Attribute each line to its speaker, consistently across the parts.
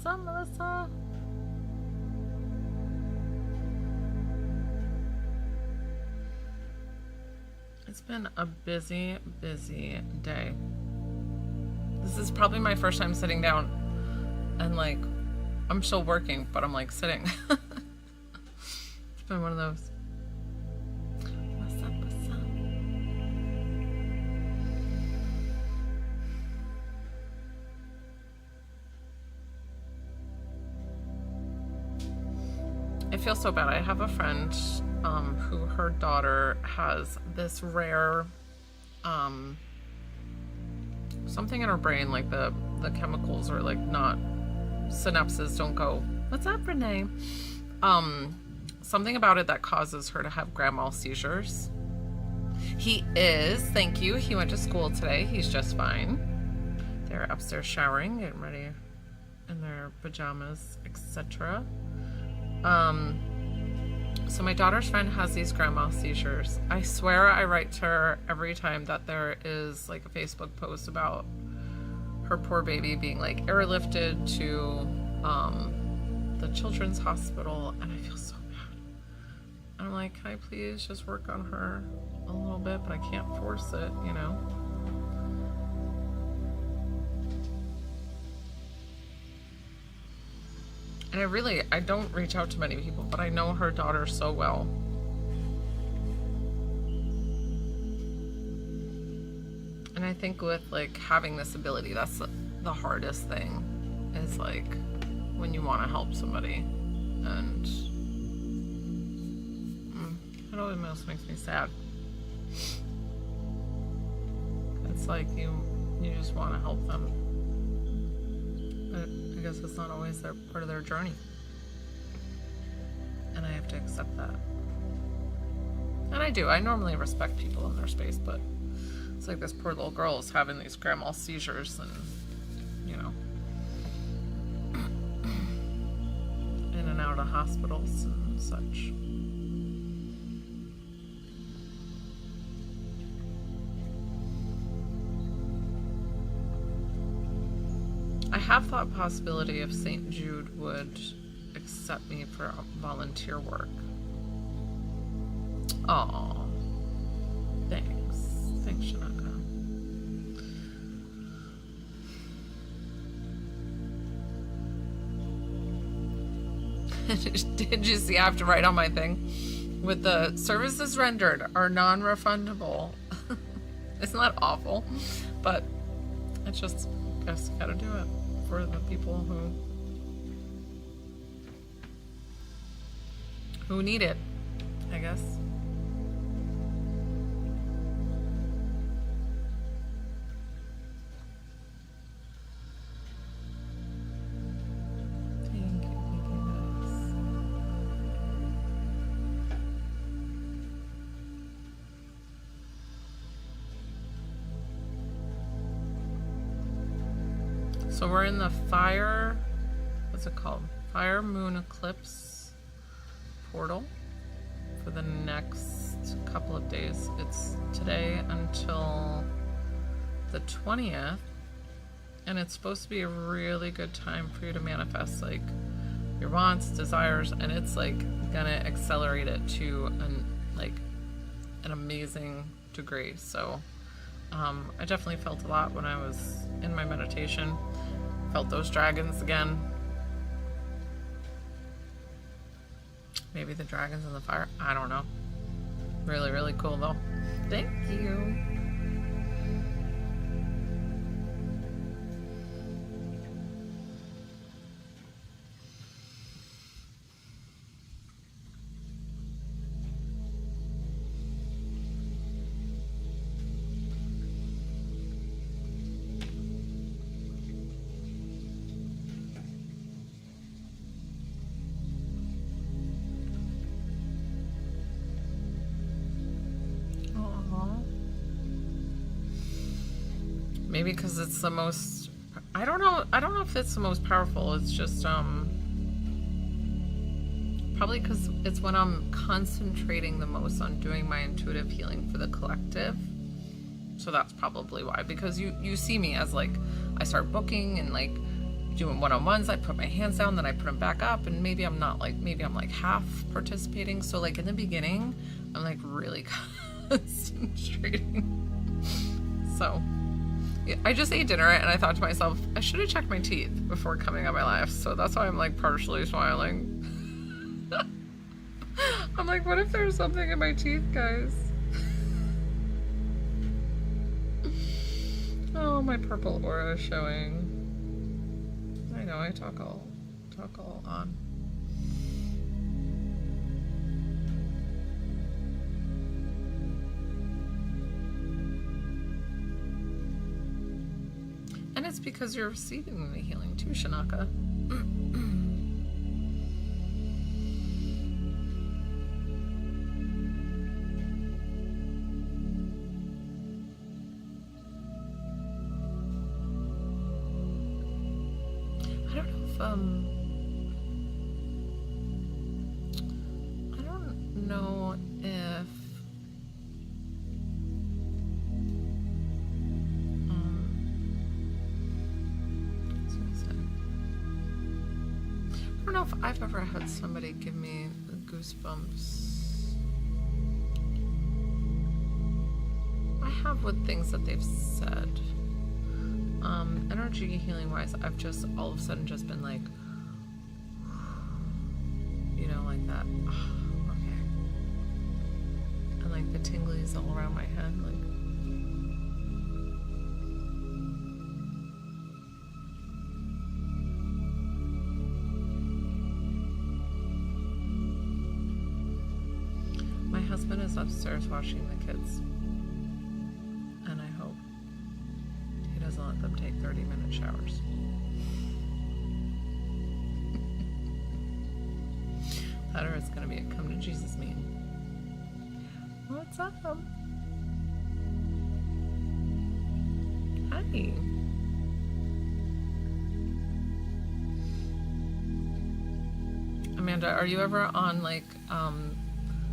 Speaker 1: What's up, Melissa? It's been a busy, busy day. This is probably my first time sitting down and like, I'm still working, but I'm like sitting. It's been one of those. What's up, what's up? I feel so bad. I have a friend who her daughter has this rare something in her brain, like the chemicals are like not, synapses don't go. What's up, Renee? Something about it that causes her to have grand mal seizures. He is, thank you. He went to school today. He's just fine. They're upstairs showering, getting ready in their pajamas, etc. So my daughter's friend has these grand mal seizures. I swear I write to her every time that there is like a Facebook post about her poor baby being like airlifted to the children's hospital, and I feel so bad. And I'm like, can I please just work on her a little bit, but I can't force it, you know? And I don't reach out to many people, but I know her daughter so well. And I think with like having this ability, that's the hardest thing, is like when you want to help somebody, and it almost makes me sad. It's like you just want to help them, but I guess it's not always part of their journey, and I have to accept that. And I do. I normally respect people in their space, but it's like this poor little girl is having these grand mal seizures, and you know, in and out of hospitals and such. I have thought possibility if St. Jude would accept me for volunteer work. Oh, thanks, Shanaka. Did you see? I have to write on my thing with the services rendered are non-refundable. Isn't that awful? But it's just, I guess, gotta do it for the people who need it, I guess. Thank you guys. So we're in the fire, what's it called? Fire moon eclipse portal for the next couple of days. It's today until the 20th, and it's supposed to be a really good time for you to manifest like your wants, desires, and it's like gonna accelerate it to an amazing degree. So I definitely felt a lot when I was in my meditation. Felt those dragons again. Maybe the dragons in the fire. I don't know. Really, really cool though. Thank you. Maybe because it's the most, I don't know if it's the most powerful. It's just probably because it's when I'm concentrating the most on doing my intuitive healing for the collective. So that's probably why, because you see me as like, I start booking and like doing one-on-ones, I put my hands down, then I put them back up, and maybe I'm like half participating. So like in the beginning, I'm like really concentrating. So yeah, I just ate dinner and I thought to myself, I should have checked my teeth before coming on my live. So that's why I'm like partially smiling. I'm like, what if there's something in my teeth, guys? Oh, my purple aura is showing. I know, I talk all on. And it's because you're receiving the healing too, Shanaka. I don't know if I don't know if I've ever had somebody give me goosebumps. I have with things that they've said. Energy healing wise, I've just all of a sudden just been like, you know, like that. Okay. And like the tinglies all around my head, like. My husband is upstairs watching the kids. And I hope he doesn't let them take 30-minute showers. That or it's going to be a come to Jesus meeting. What's up? Hi. Amanda, are you ever on like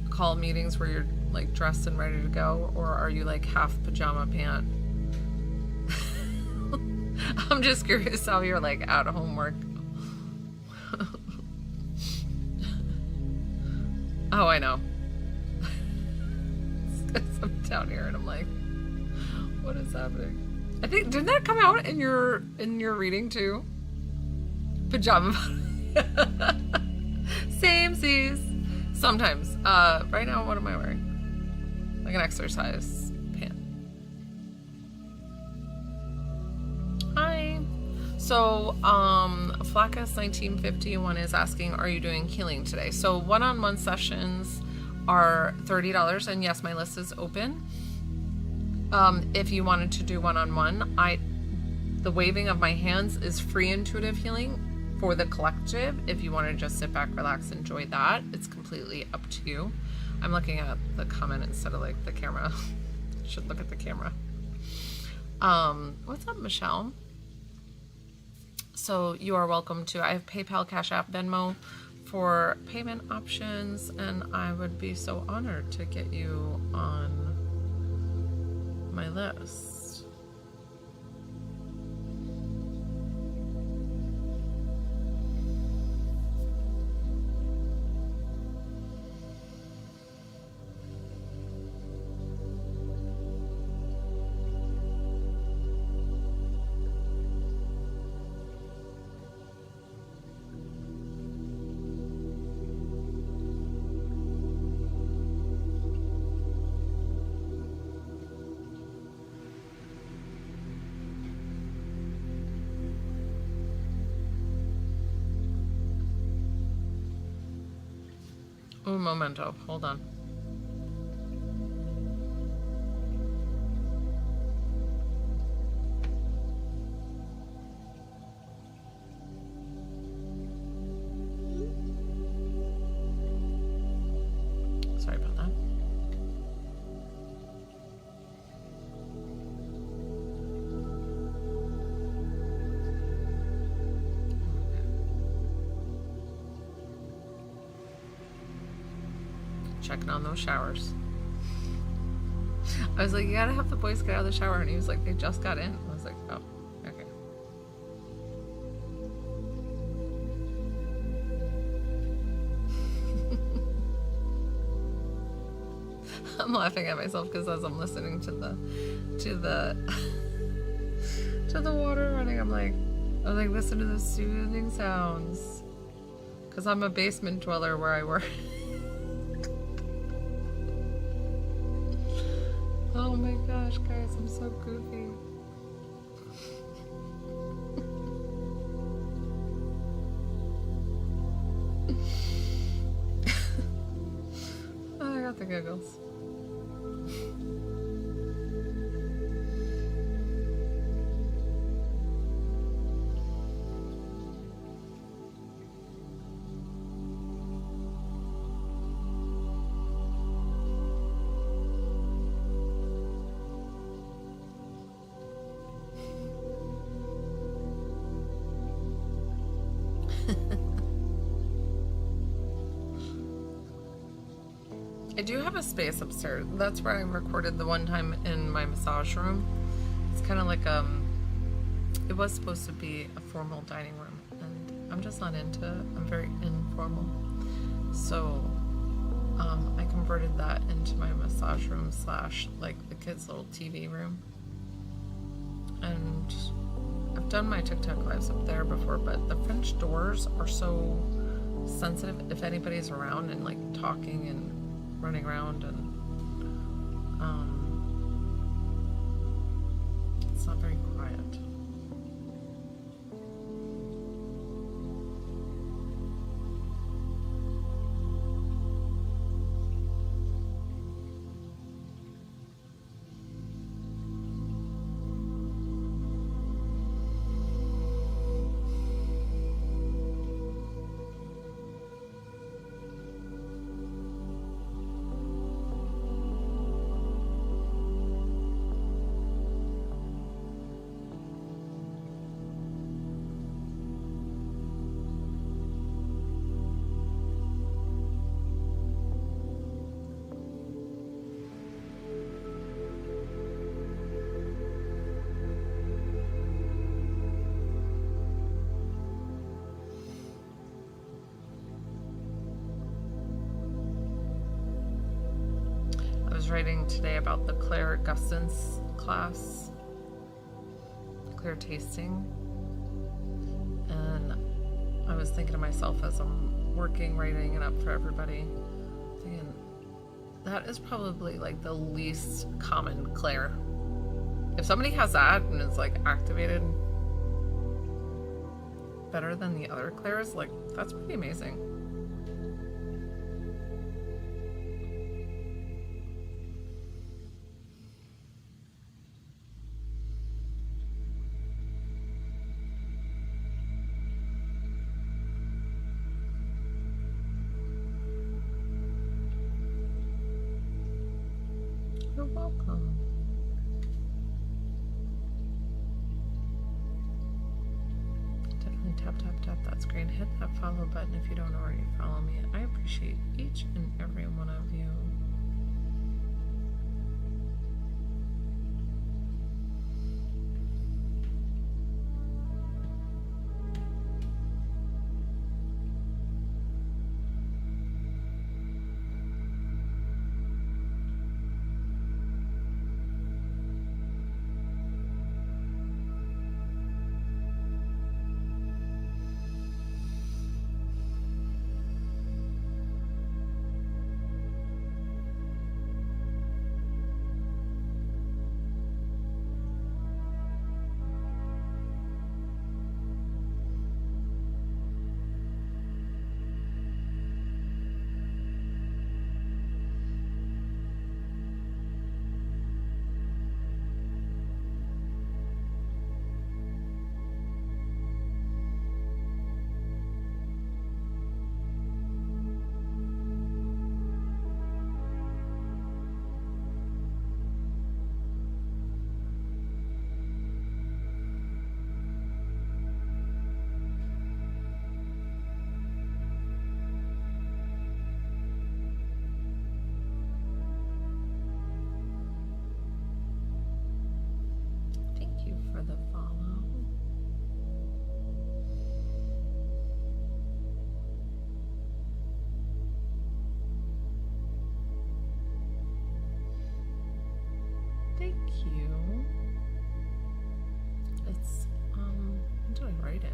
Speaker 1: call meetings where you're like dressed and ready to go, or are you like half pajama pant? I'm just curious how you're like at homework. Oh, I know. I'm down here and I'm like, what is happening? I think, didn't that come out in your reading too? Pajama. Same seas. Sometimes. Right now, what am I wearing? Like an exercise pant. Hi. So, Flacus 1951 is asking, are you doing healing today? So one-on-one sessions are $30, and yes, my list is open. If you wanted to do one-on-one, the waving of my hands is free intuitive healing for the collective. If you want to just sit back, relax, enjoy that, it's completely up to you. I'm looking at the comment instead of like the camera. I should look at the camera. What's up, Michelle? So you are welcome to, I have PayPal, Cash App, Venmo for payment options, and I would be so honored to get you on my list. Un momento, hold on. Sorry about that. Checking on those showers. I was like, you gotta have the boys get out of the shower, and he was like, they just got in. I was like, oh, okay. I'm laughing at myself because as I'm listening to the to the water running, I'm like listen to the soothing sounds. Because I'm a basement dweller where I work. Oh my gosh, guys, I'm so goofy. I got the giggles. I do have a space upstairs. That's where I recorded the one time in my massage room. It's kind of like it was supposed to be a formal dining room, and I'm just not into it. I'm very informal. So I converted that into my massage room / like the kids' little TV room. And I've done my TikTok lives up there before, but the French doors are so sensitive if anybody's around and like talking and running around, and it's not very quiet. Writing today about the Claire Gustins class, Claire tasting, and I was thinking to myself as I'm working, writing it up for everybody, thinking that is probably like the least common Claire. If somebody has that and is like activated better than the other Claires, like that's pretty amazing. You're welcome. Definitely tap that screen. Hit that follow button if you don't already follow me. I appreciate each and every one of you. you. It's, when did I write it?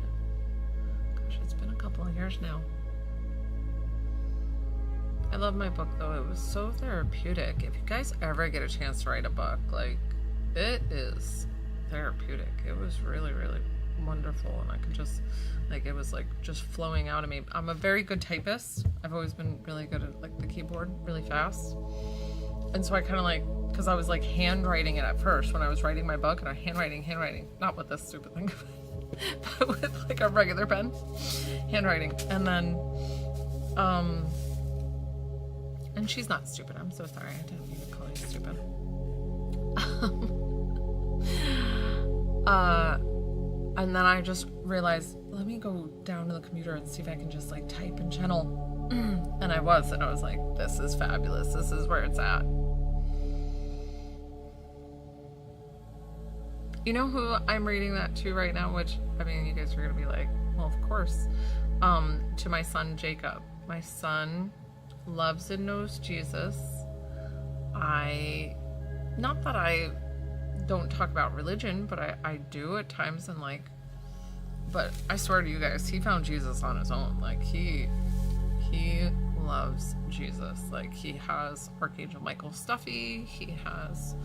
Speaker 1: Gosh, it's been a couple of years now. I love my book though. It was so therapeutic. If you guys ever get a chance to write a book, like, it is therapeutic. It was really, really wonderful, and I could just, like, it was like just flowing out of me. I'm a very good typist. I've always been really good at like the keyboard, really fast. And so I kind of like, because I was like handwriting it at first when I was writing my book, and I handwriting, not with this stupid thing, but with like a regular pen, handwriting. And then, and she's not stupid. I'm so sorry. I didn't mean to call you stupid. And then I just realized, let me go down to the computer and see if I can just like type and channel. And I was like, this is fabulous. This is where it's at. You know who I'm reading that to right now? Which, I mean, you guys are going to be like, well, of course. To my son, Jacob. My son loves and knows Jesus. Not that I don't talk about religion, but I do at times, and like, but I swear to you guys, he found Jesus on his own. Like, he loves Jesus. Like, he has Archangel Michael stuffy. He has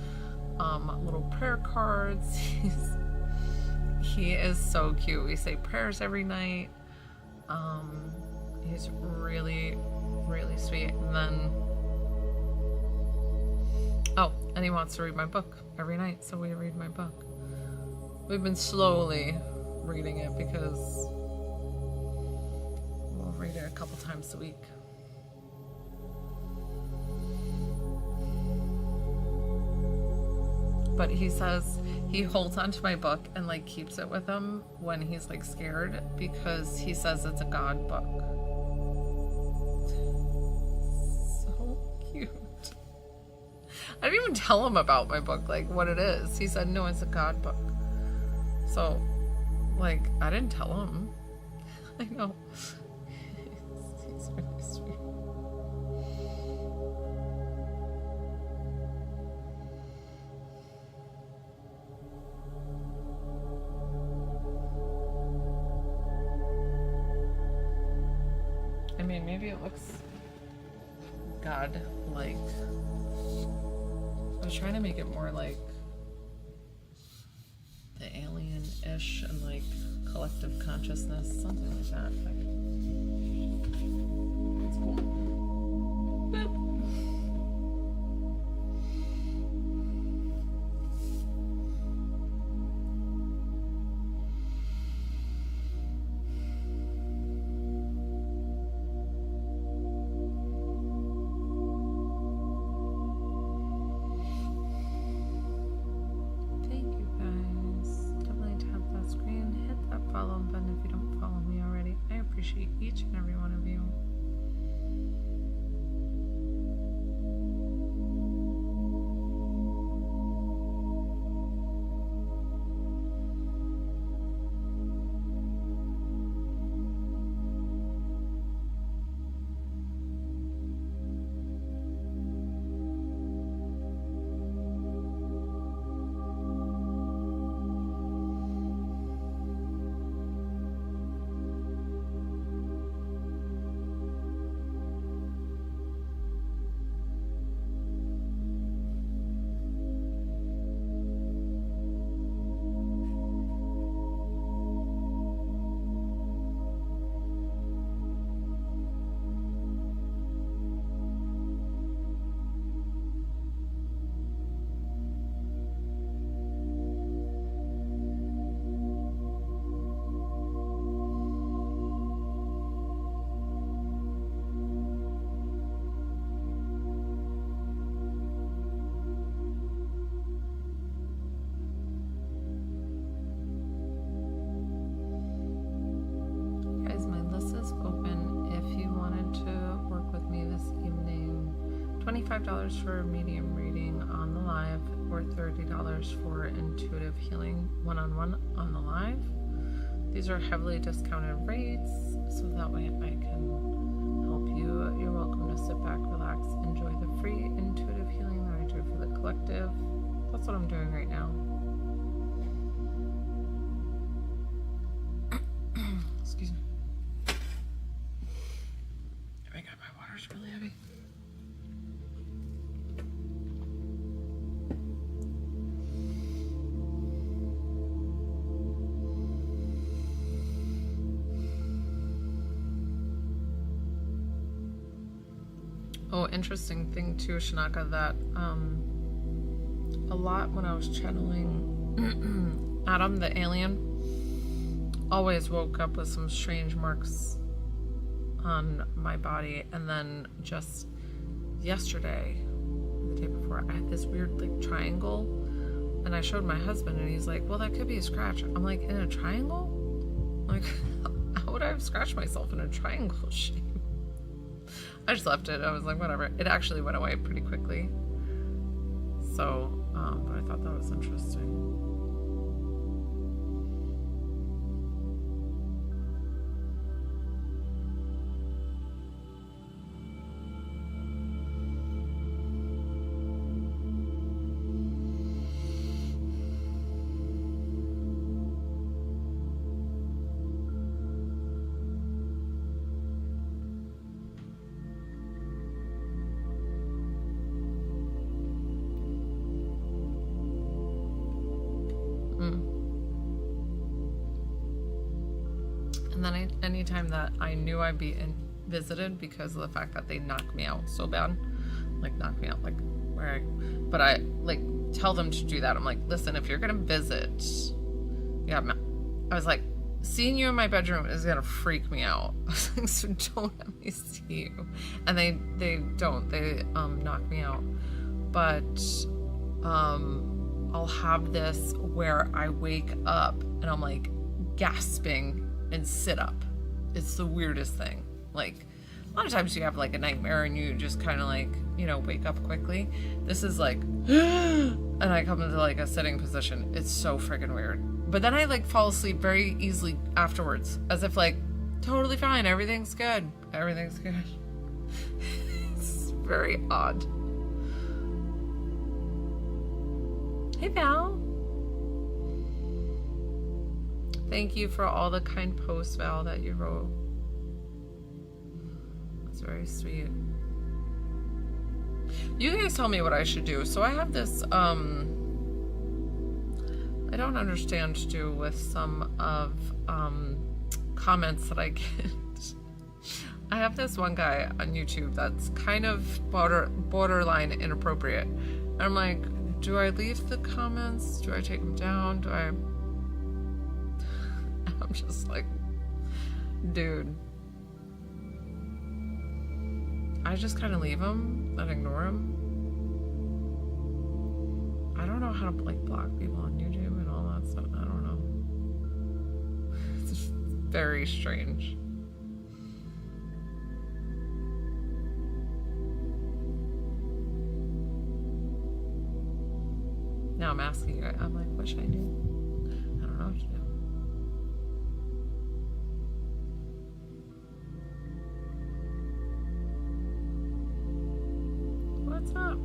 Speaker 1: little prayer cards. He is so cute. We say prayers every night. He's really, really sweet. And then, oh, and he wants to read my book every night, so we read my book. We've been slowly reading it because we'll read it a couple times a week. But he says he holds onto my book and like keeps it with him when he's like scared, because he says it's a God book. So cute. I didn't even tell him about my book, like what it is. He said, no, it's a God book. So, like, I didn't tell him. I know. He's really sweet. I mean, maybe it looks God-like. I was trying to make it more like the alien-ish and like collective consciousness, something like that. Like, it's cool. Boop. Appreciate each and every one of you. $25 for a medium reading on the live, or $30 for intuitive healing one-on-one on the live. These are heavily discounted rates, so that way I can help you. You're welcome to sit back, relax, enjoy the free intuitive healing that I do for the collective. That's what I'm doing right now. Excuse me. Oh my god, my water's really heavy. Oh, interesting thing too, Shanaka, that a lot when I was channeling Adam, the alien, always woke up with some strange marks on my body. And then just yesterday, the day before, I had this weird like triangle, and I showed my husband and he's like, well, that could be a scratch. I'm like, in a triangle? Like, how would I have scratched myself in a triangle shape? I just left it. I was like, whatever. It actually went away pretty quickly. So, but I thought that was interesting. And then anytime that I knew I'd be visited because of the fact that they knocked me out so bad, like knocked me out, like but I like tell them to do that. I'm like, listen, if you're gonna visit, yeah, I was like, seeing you in my bedroom is gonna freak me out. So don't let me see you. And they knock me out. But I'll have this where I wake up and I'm like gasping and sit up. It's the weirdest thing. Like, a lot of times you have like a nightmare and you just kind of like, you know, wake up quickly. This is like, and I come into like a sitting position. It's so freaking weird. But then I like fall asleep very easily afterwards, as if like, totally fine, everything's good. Everything's good. It's very odd. Hey, Val. Thank you for all the kind posts, Val, that you wrote. That's very sweet. You guys tell me what I should do. So I have this, I don't understand to do with some of comments that I get. I have this one guy on YouTube that's kind of borderline inappropriate. And I'm like, do I leave the comments? Do I take them down? Do I... I'm just like, dude. I just kind of leave them and ignore them. I don't know how to like block people on YouTube and all that stuff. I don't know. It's just very strange. Now I'm asking you, I'm like, what should I do? I don't know what to do. What's up?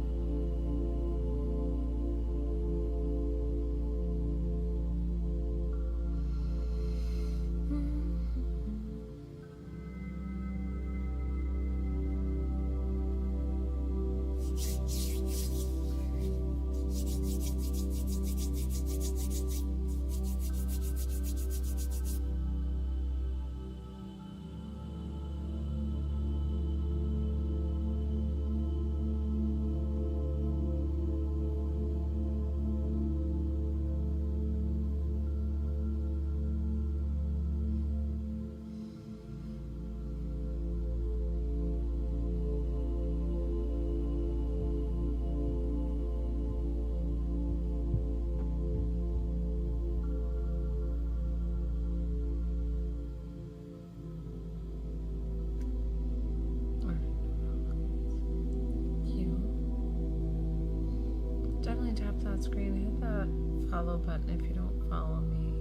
Speaker 1: Definitely tap that screen, hit that follow button if you don't follow me.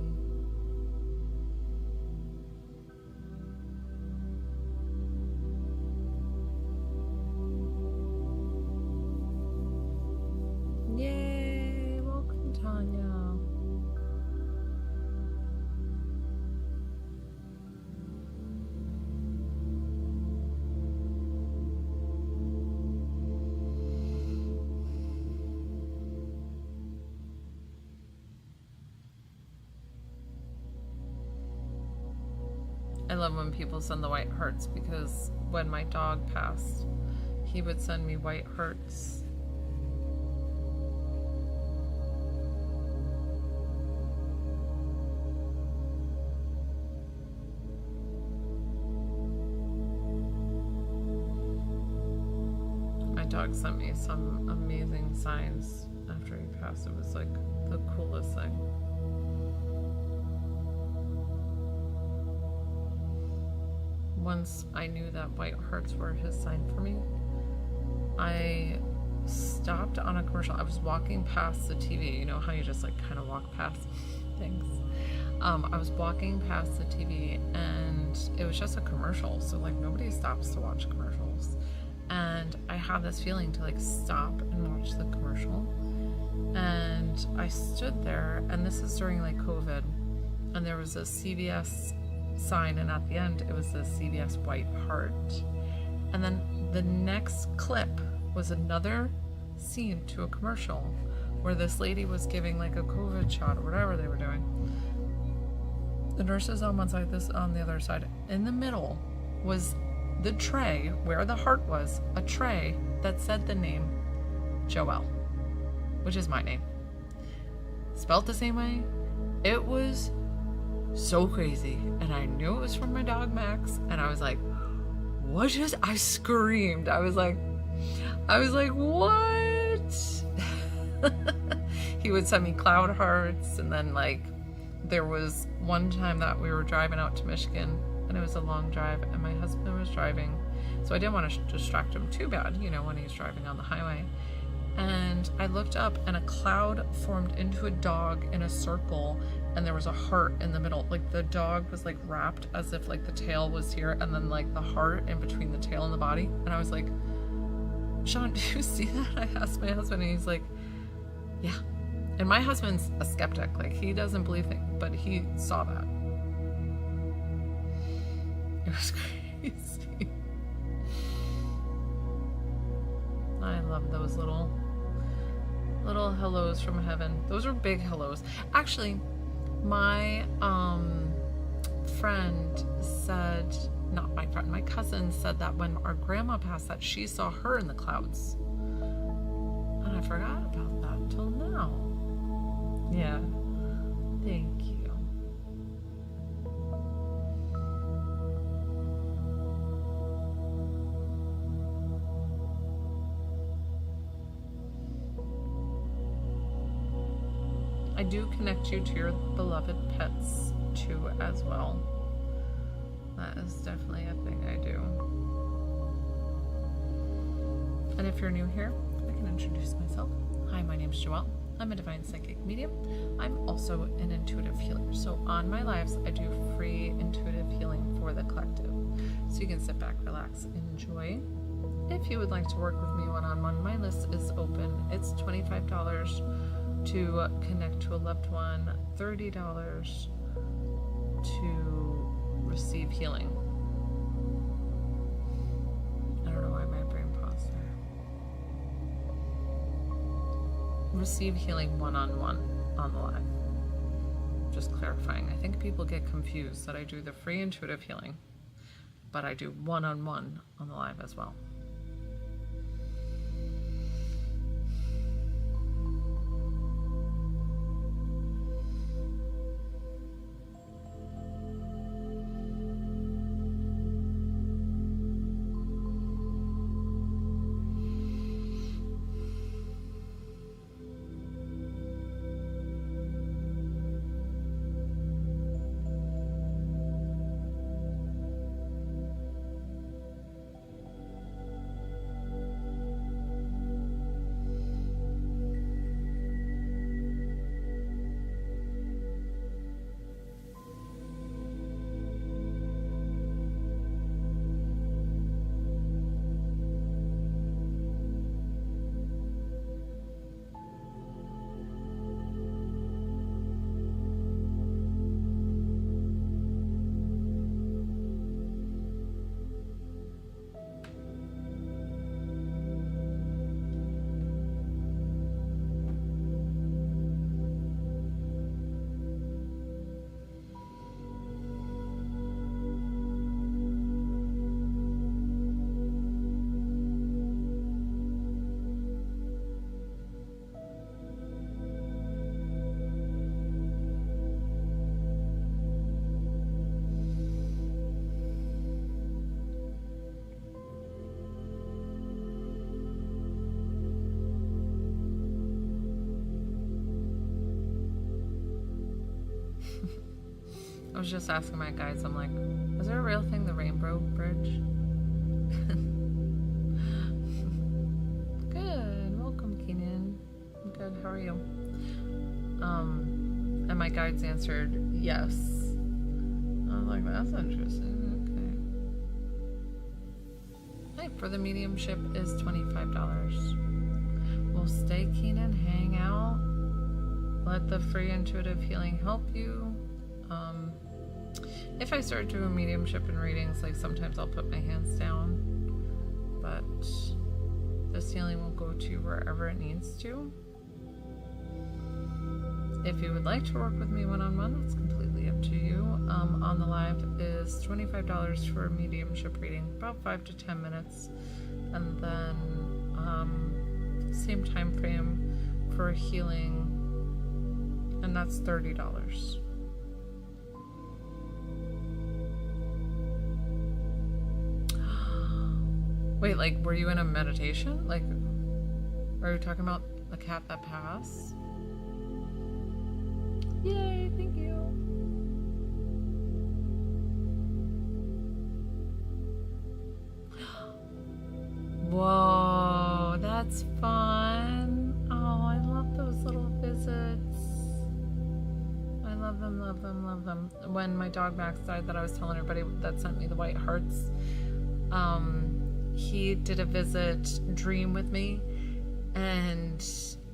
Speaker 1: Yay, I love when people send the white hearts, because when my dog passed, he would send me white hearts. My dog sent me some amazing signs after he passed. It was like the coolest thing. Once I knew that white hearts were his sign for me, I stopped on a commercial. I was walking past the TV. You know how you just like kind of walk past things? I was walking past the TV and it was just a commercial. So like nobody stops to watch commercials. And I had this feeling to like stop and watch the commercial. And I stood there, and this is during like COVID, and there was a CVS sign, and at the end it was the CVS white heart. And then the next clip was another scene to a commercial where this lady was giving like a COVID shot or whatever they were doing. The nurses on one side, this on the other side. In the middle was the tray where the heart was, a tray that said the name Joelle, which is my name, spelled the same way. It was so crazy, and I knew it was from my dog Max, and I was like, what just, I screamed. I was like, what? He would send me cloud hearts, and then like there was one time that we were driving out to Michigan, and it was a long drive, and my husband was driving, so I didn't want to distract him too bad, you know, when he's driving on the highway. And I looked up, and a cloud formed into a dog in a circle, and there was a heart in the middle. Like the dog was like wrapped as if like the tail was here, and then like the heart in between the tail and the body. And I was like, Sean, do you see that? I asked my husband, and he's like, yeah. And my husband's a skeptic, like he doesn't believe things, but he saw that. It was crazy. I love those little hellos from heaven. Those are big hellos. Actually, my friend said, not my friend, my cousin said that when our grandma passed, that she saw her in the clouds. And I forgot about that till now. Yeah. Thank you. I do connect you to your beloved pets too as well. That is definitely a thing I do. And if you're new here, I can introduce myself. Hi, my name is Joelle. I'm a divine psychic medium. I'm also an intuitive healer. So on my lives, I do free intuitive healing for the collective. So you can sit back, relax, enjoy. If you would like to work with me one-on-one, my list is open. It's $25 to connect to a loved one, $30 to receive healing. I don't know why my brain paused there. Receive healing one-on-one on the live. Just clarifying. I think people get confused that I do the free intuitive healing, but I do one-on-one on the live as well. I was just asking my guides, I'm like, is there a real thing, the Rainbow Bridge? Good, welcome Keenan. I'm good, how are you? And my guides answered yes. I was like, that's interesting, okay. Hey, for the mediumship is $25. We'll stay, Keenan, hang out. Let the free intuitive healing help you. If I start doing mediumship and readings, like sometimes I'll put my hands down, but this healing will go to you wherever it needs to. If you would like to work with me one-on-one, that's completely up to you. On the live is $25 for a mediumship reading, about 5 to 10 minutes, and then same time frame for healing, and that's $30. Wait, like, were you in a meditation? Like, are you talking about the cat that passed? Yay, thank you. Whoa, that's fun. Oh, I love those little visits. I love them, love them, love them. When my dog Max died, that I was telling everybody that sent me the white hearts, he did a visit dream with me, and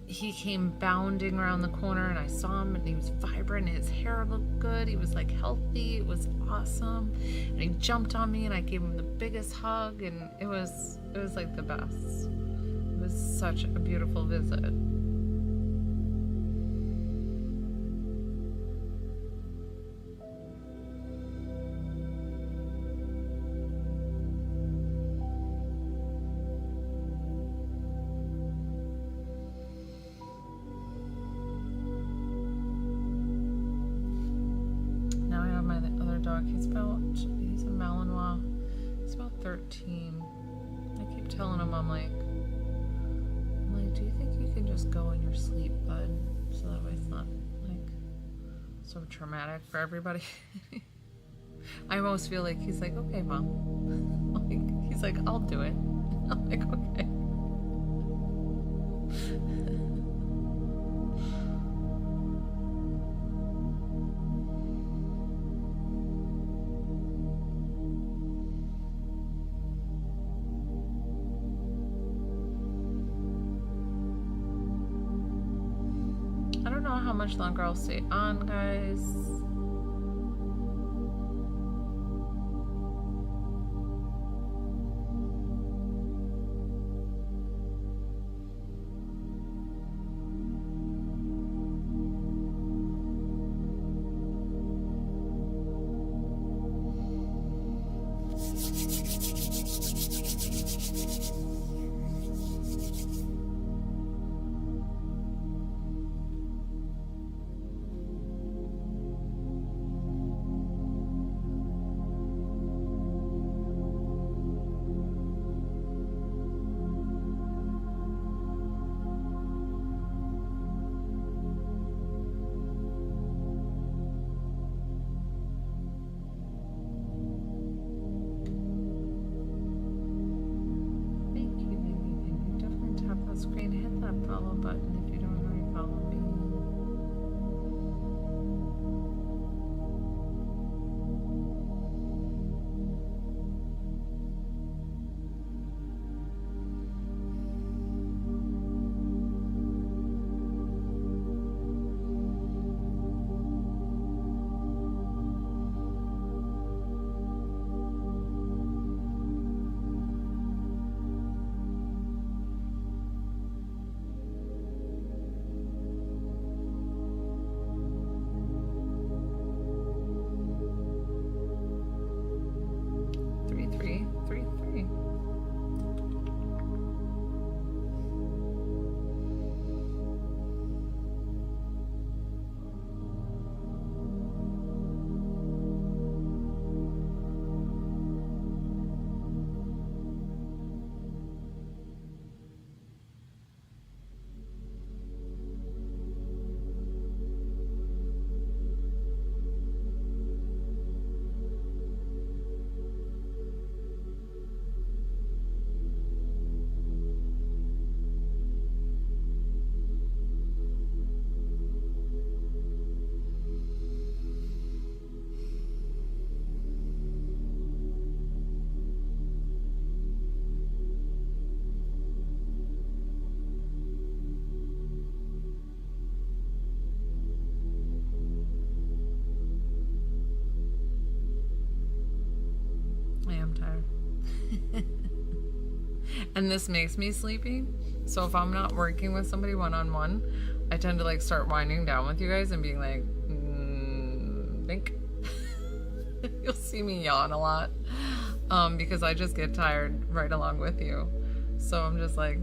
Speaker 1: he came bounding around the corner, and I saw him, and he was vibrant, and his hair looked good, he was like healthy, it was awesome, and he jumped on me, and I gave him the biggest hug, and it was like the best. It was such a beautiful visit. He's a Malinois. He's about 13. I keep telling him, I'm like, do you think you can just go in your sleep, bud? So that way it's not like so traumatic for everybody. I almost feel like he's like, okay, Mom. Like, he's like, I'll do it. I'm like, okay. How much longer I'll stay on, guys. I'm tired. And this makes me sleepy. So if I'm not working with somebody one-on-one, I tend to like start winding down with you guys and being like, think. You'll see me yawn a lot because I just get tired right along with you. So I'm just like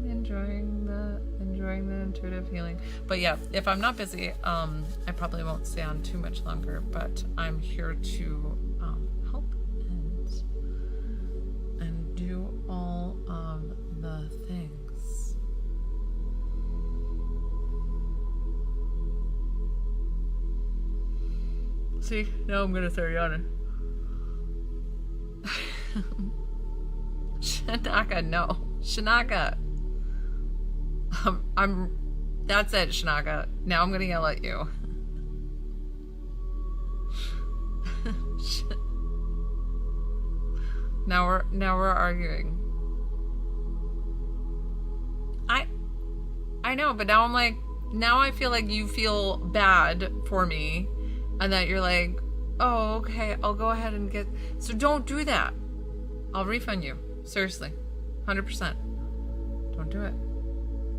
Speaker 1: enjoying the intuitive healing. But yeah, if I'm not busy, I probably won't stay on too much longer. But I'm here to help and do all of the things. See, now I'm gonna start yawning. Shanaka, no. Shanaka. That's it, Shanaka. Now I'm gonna yell at you. Now we're arguing. I know, but now I'm like, now I feel like you feel bad for me, and that you're like, oh, okay, I'll go ahead and get. So don't do that. I'll refund you. Seriously, 100%. Don't do it.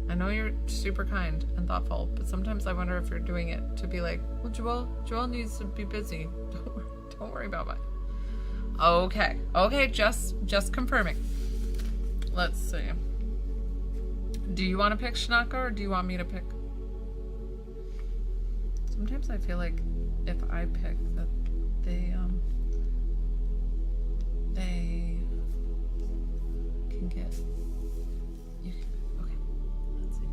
Speaker 1: I know you're super kind and thoughtful, but sometimes I wonder if you're doing it to be like, well, Joelle needs to be busy. Don't worry about it. Okay, just confirming. Let's see. Do you want to pick Shanaka or do you want me to pick? Sometimes I feel like if I pick that they can get. Okay, let's see.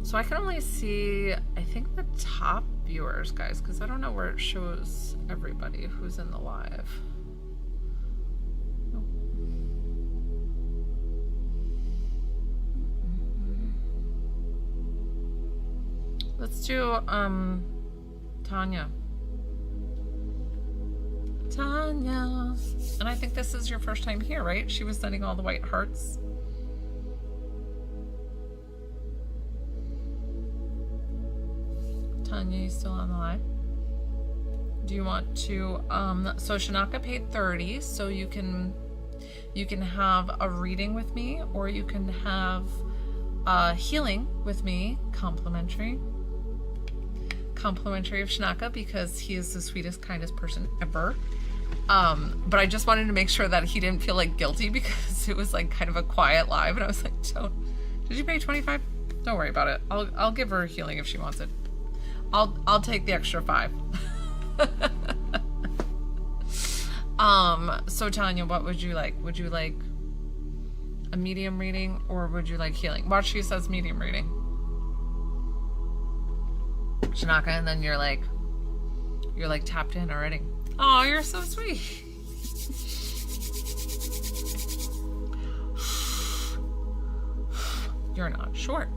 Speaker 1: So I can only see, I think, the top viewers, guys, because I don't know where it shows everybody who's in the live. Nope. Let's do Tanya. And I think this is your first time here, right? She was sending all the white hearts. Tanya, you still on the line? Do you want to so Shanaka paid 30, so you can have a reading with me, or you can have healing with me, complimentary of Shanaka, because he is the sweetest, kindest person ever. But I just wanted to make sure that he didn't feel like guilty, because it was like kind of a quiet live, and I was like, did you pay 25? Don't worry about it. I'll give her healing if she wants it. I'll take the extra 5. So Tanya, what would you like? Would you like a medium reading, or would you like healing? Watch, she says medium reading. Shanaka, and then you're like tapped in already. Oh, you're so sweet. You're not sure.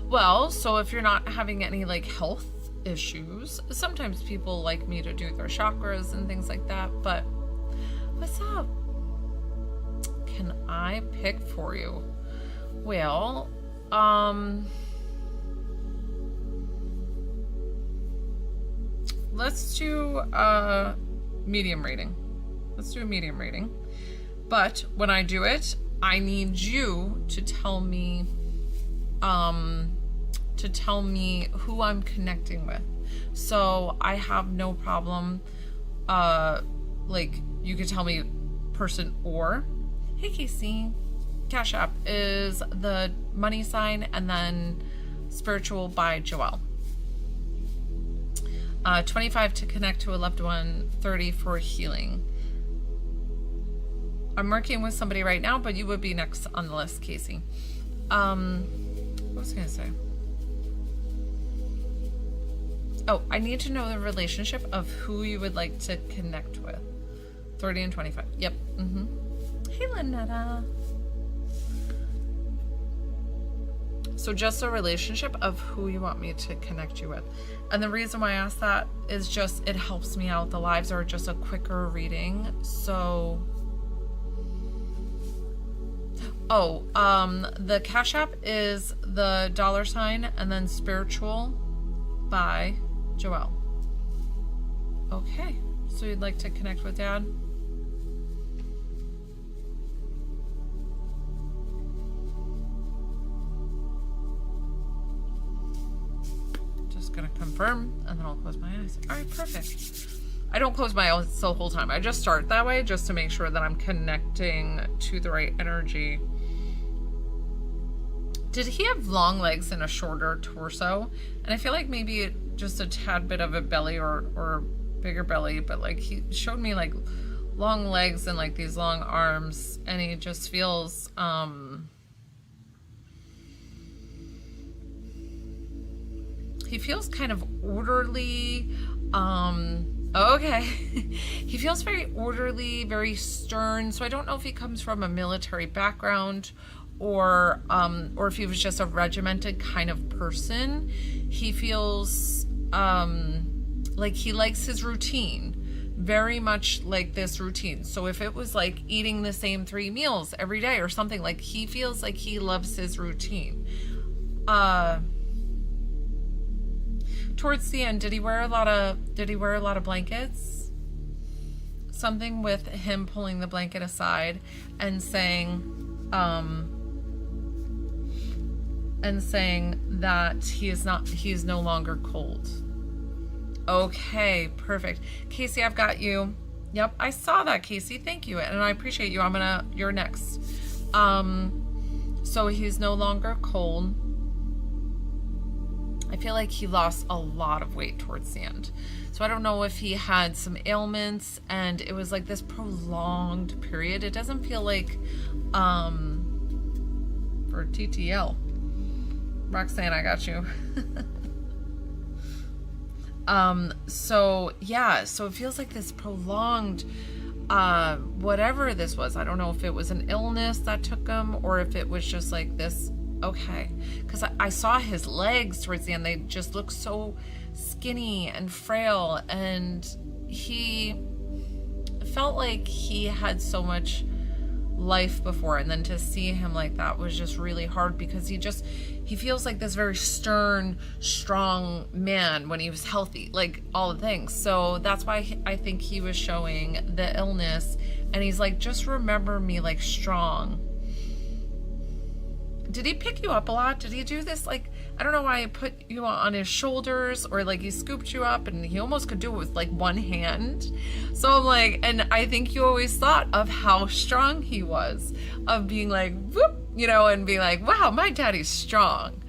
Speaker 1: Well, so if you're not having any like health issues, sometimes people like me to do their chakras and things like that, but what's up? Can I pick for you? Well, let's do a medium reading. Let's do a medium reading. But when I do it, I need you to tell me who I'm connecting with. So I have no problem. Like, you could tell me person or. Hey, Casey. Cash App is the money sign and then spiritual by Joelle. 25 to connect to a loved one, 30 for healing. I'm working with somebody right now, but you would be next on the list, Casey. What was I gonna say? Oh, I need to know the relationship of who you would like to connect with. 30 and 25. Yep. Hey, Lynetta. So just a relationship of who you want me to connect you with. And the reason why I ask that is just it helps me out. The lives are just a quicker reading. So, the Cash App is the $ and then spiritual by Joelle. Okay, so you'd like to connect with Dad? confirm, and then I'll close my eyes. All right, perfect. I don't close my eyes the whole time. I just start that way just to make sure that I'm connecting to the right energy. Did he have long legs and a shorter torso? And I feel like maybe just a tad bit of a belly or bigger belly, but like he showed me like long legs and like these long arms, and he just feels he feels kind of orderly. Okay. He feels very orderly, very stern. So I don't know if he comes from a military background or if he was just a regimented kind of person. He feels like he likes his routine, very much like this routine. So if it was like eating the same 3 meals every day or something, like he feels like he loves his routine. Towards the end, did he wear a lot of blankets? Something with him pulling the blanket aside and saying that he is no longer cold. Okay, perfect. Casey, I've got you. Yep, I saw that, Casey. Thank you. And I appreciate you. You're next. So he's no longer cold. I feel like he lost a lot of weight towards the end. So I don't know if he had some ailments and it was like this prolonged period. It doesn't feel like for TTL. Roxanne, I got you. So yeah, so it feels like this prolonged whatever this was. I don't know if it was an illness that took him or if it was just like this. Okay, because I saw his legs towards the end. They just looked so skinny and frail, and he felt like he had so much life before, and then to see him like that was just really hard because he feels like this very stern, strong man when he was healthy, like all the things. So that's why I think he was showing the illness, and he's like, just remember me like strong. Did he pick you up a lot? Did he do this? Like, I don't know why he put you on his shoulders or like he scooped you up, and he almost could do it with like one hand. So I'm like, and I think you always thought of how strong he was, of being like, whoop, you know, and being like, wow, my daddy's strong.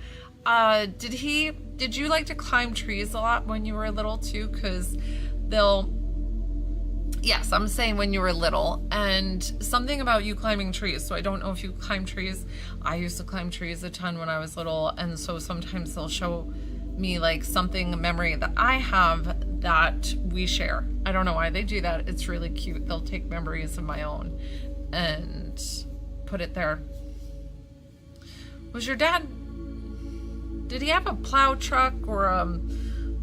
Speaker 1: Did you like to climb trees a lot when you were little too? Because yes, I'm saying when you were little, and something about you climbing trees. So I don't know if you climb trees. I used to climb trees a ton when I was little, and so sometimes they'll show me like something, a memory that I have that we share. I don't know why they do that. It's really cute. They'll take memories of my own and put it there. Was your dad, did he have a plow truck or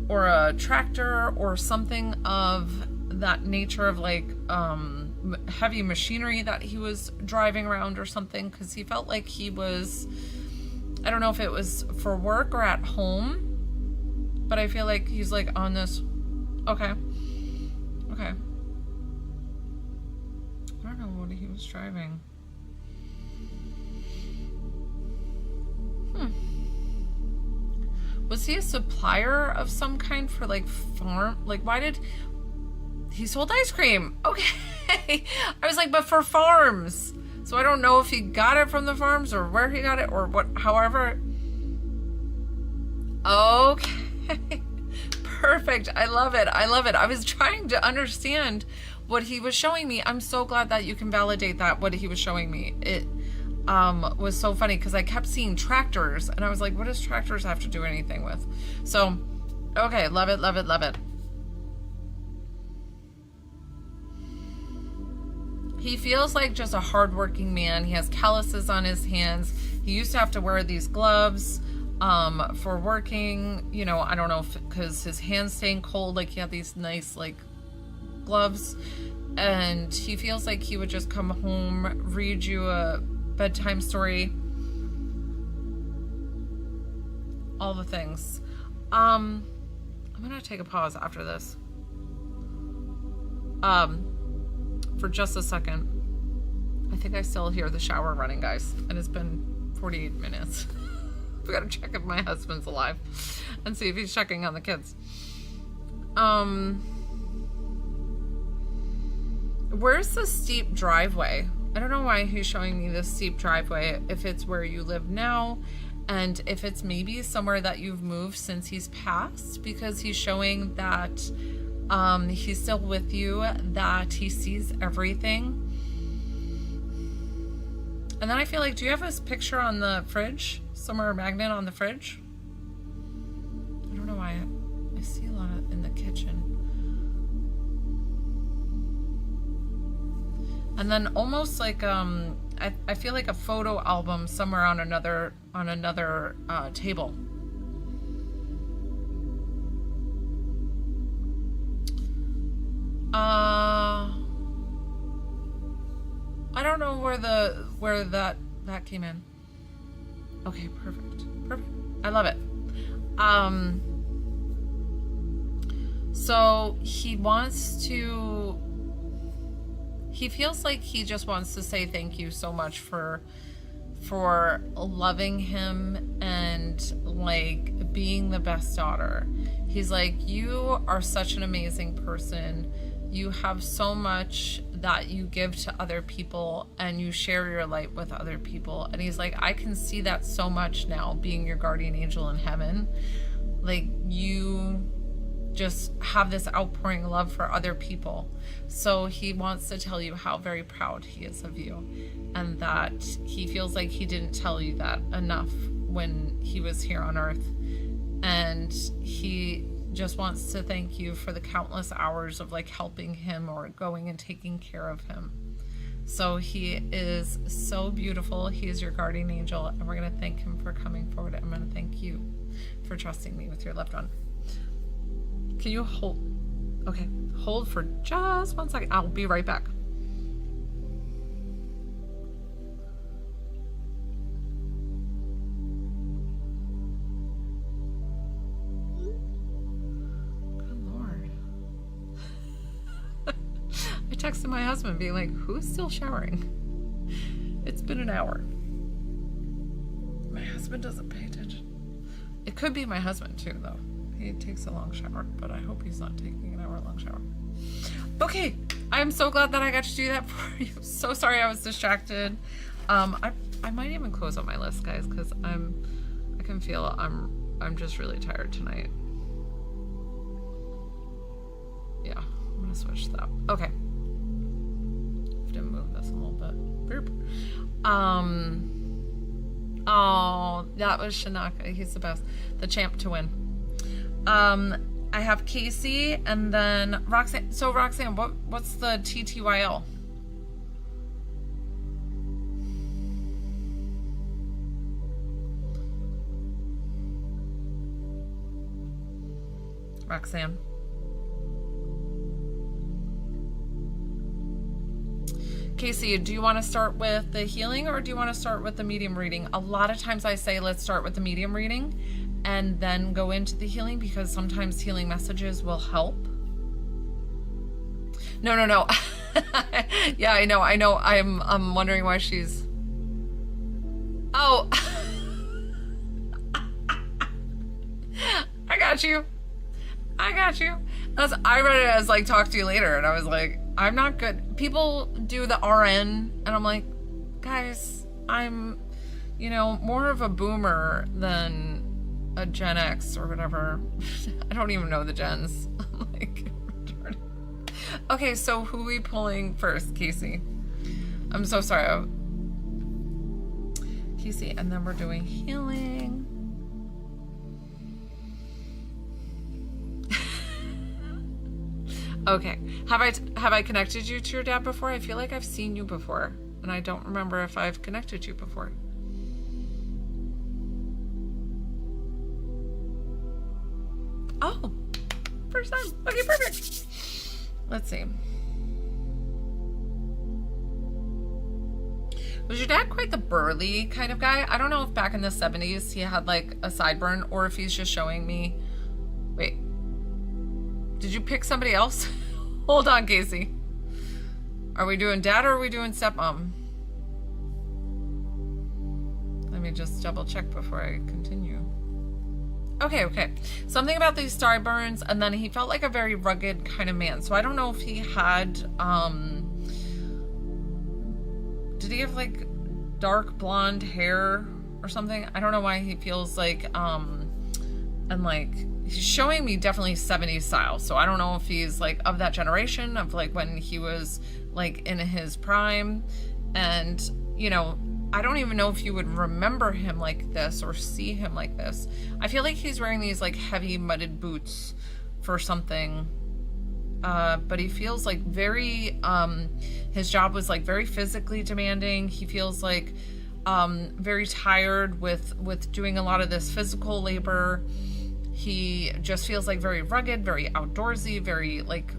Speaker 1: a tractor or something of that nature of like heavy machinery that he was driving around or something? Because he felt like he was, I don't know if it was for work or at home, but I feel like he's like on this. Okay. I don't know what he was driving. Was he a supplier of some kind for like farm? Like, why did he sold ice cream? Okay. I was like, but for farms. So I don't know if he got it from the farms or where he got it or what, however. Okay. Perfect. I love it. I was trying to understand what he was showing me. I'm so glad that you can validate that, what he was showing me. It was so funny because I kept seeing tractors and I was like, what does tractors have to do anything with? So, okay. Love it. He feels like just a hardworking man. He has calluses on his hands. He used to have to wear these gloves for working. You know, I don't know if because his hands staying cold, like he had these nice like gloves. And he feels like he would just come home, read you a bedtime story. All the things. I'm gonna take a pause after this. For just a second. I think I still hear the shower running, guys, and it's been 48 minutes. We gotta check if my husband's alive and see if he's checking on the kids. Where's the steep driveway? I don't know why he's showing me this steep driveway, if it's where you live now, and if it's maybe somewhere that you've moved since he's passed, because he's showing that he's still with you, that he sees everything. And then I feel like, do you have his picture on the fridge? Somewhere, a magnet on the fridge? I don't know why I see a lot of in the kitchen. And then almost like I feel like a photo album somewhere on another table. I don't know where that came in. Okay, perfect. I love it. So he feels like he just wants to say thank you so much for loving him and like being the best daughter. He's like, you are such an amazing person. You have so much that you give to other people and you share your light with other people. And he's like, I can see that so much now, being your guardian angel in heaven. Like, you just have this outpouring love for other people. So he wants to tell you how very proud he is of you, and that he feels like he didn't tell you that enough when he was here on earth. And he just wants to thank you for the countless hours of like helping him or going and taking care of him. So he is so beautiful. He is your guardian angel, and we're going to thank him for coming forward. I'm going to thank you for trusting me with your loved one. Can you hold? Okay, hold for just 1 second. I'll be right back. Good Lord. I texted my husband being like, who's still showering? It's been an hour. My husband doesn't pay attention. It could be my husband too, though. He takes a long shower, but I hope he's not taking an hour-long shower. Okay, I'm so glad that I got to do that for you. So sorry I was distracted. I might even close out my list, guys, because I can feel I'm just really tired tonight. Yeah, I'm gonna switch that. Okay. I have to move this a little bit. Burp. Oh, that was Shanaka. He's the best. The champ to win. I have Casey and then Roxanne. So Roxanne, what's the TTYL? Roxanne. Casey, do you want to start with the healing or do you want to start with the medium reading? A lot of times I say let's start with the medium reading and then go into the healing, because sometimes healing messages will help. No. Yeah, I know. I'm wondering why she's... Oh. I got you. I read it as like, talk to you later. And I was like, I'm not good. People do the RN and I'm like, guys, I'm, more of a boomer than a Gen X or whatever. I don't even know the gens. I'm like, retarded. Okay, so who are we pulling first, Casey? I'm so sorry. Casey, and then we're doing healing. Okay, have I connected you to your dad before? I feel like I've seen you before, and I don't remember if I've connected you before. Oh, first time. Okay, perfect. Let's see. Was your dad quite the burly kind of guy? I don't know if back in the 70s he had like a sideburn or if he's just showing me. Wait. Did you pick somebody else? Hold on, Casey. Are we doing dad or are we doing stepmom? Let me just double check before I continue. Okay. Something about these sideburns, and then he felt like a very rugged kind of man. So I don't know if he had, did he have like dark blonde hair or something? I don't know why he feels like, and like, he's showing me definitely 70s style. So I don't know if he's like of that generation of like when he was like in his prime. And, you know, I don't even know if you would remember him like this or see him like this. I feel like he's wearing these like heavy mudded boots for something. But he feels like very, his job was like very physically demanding. He feels like very tired with doing a lot of this physical labor. He just feels like very rugged, very outdoorsy, very like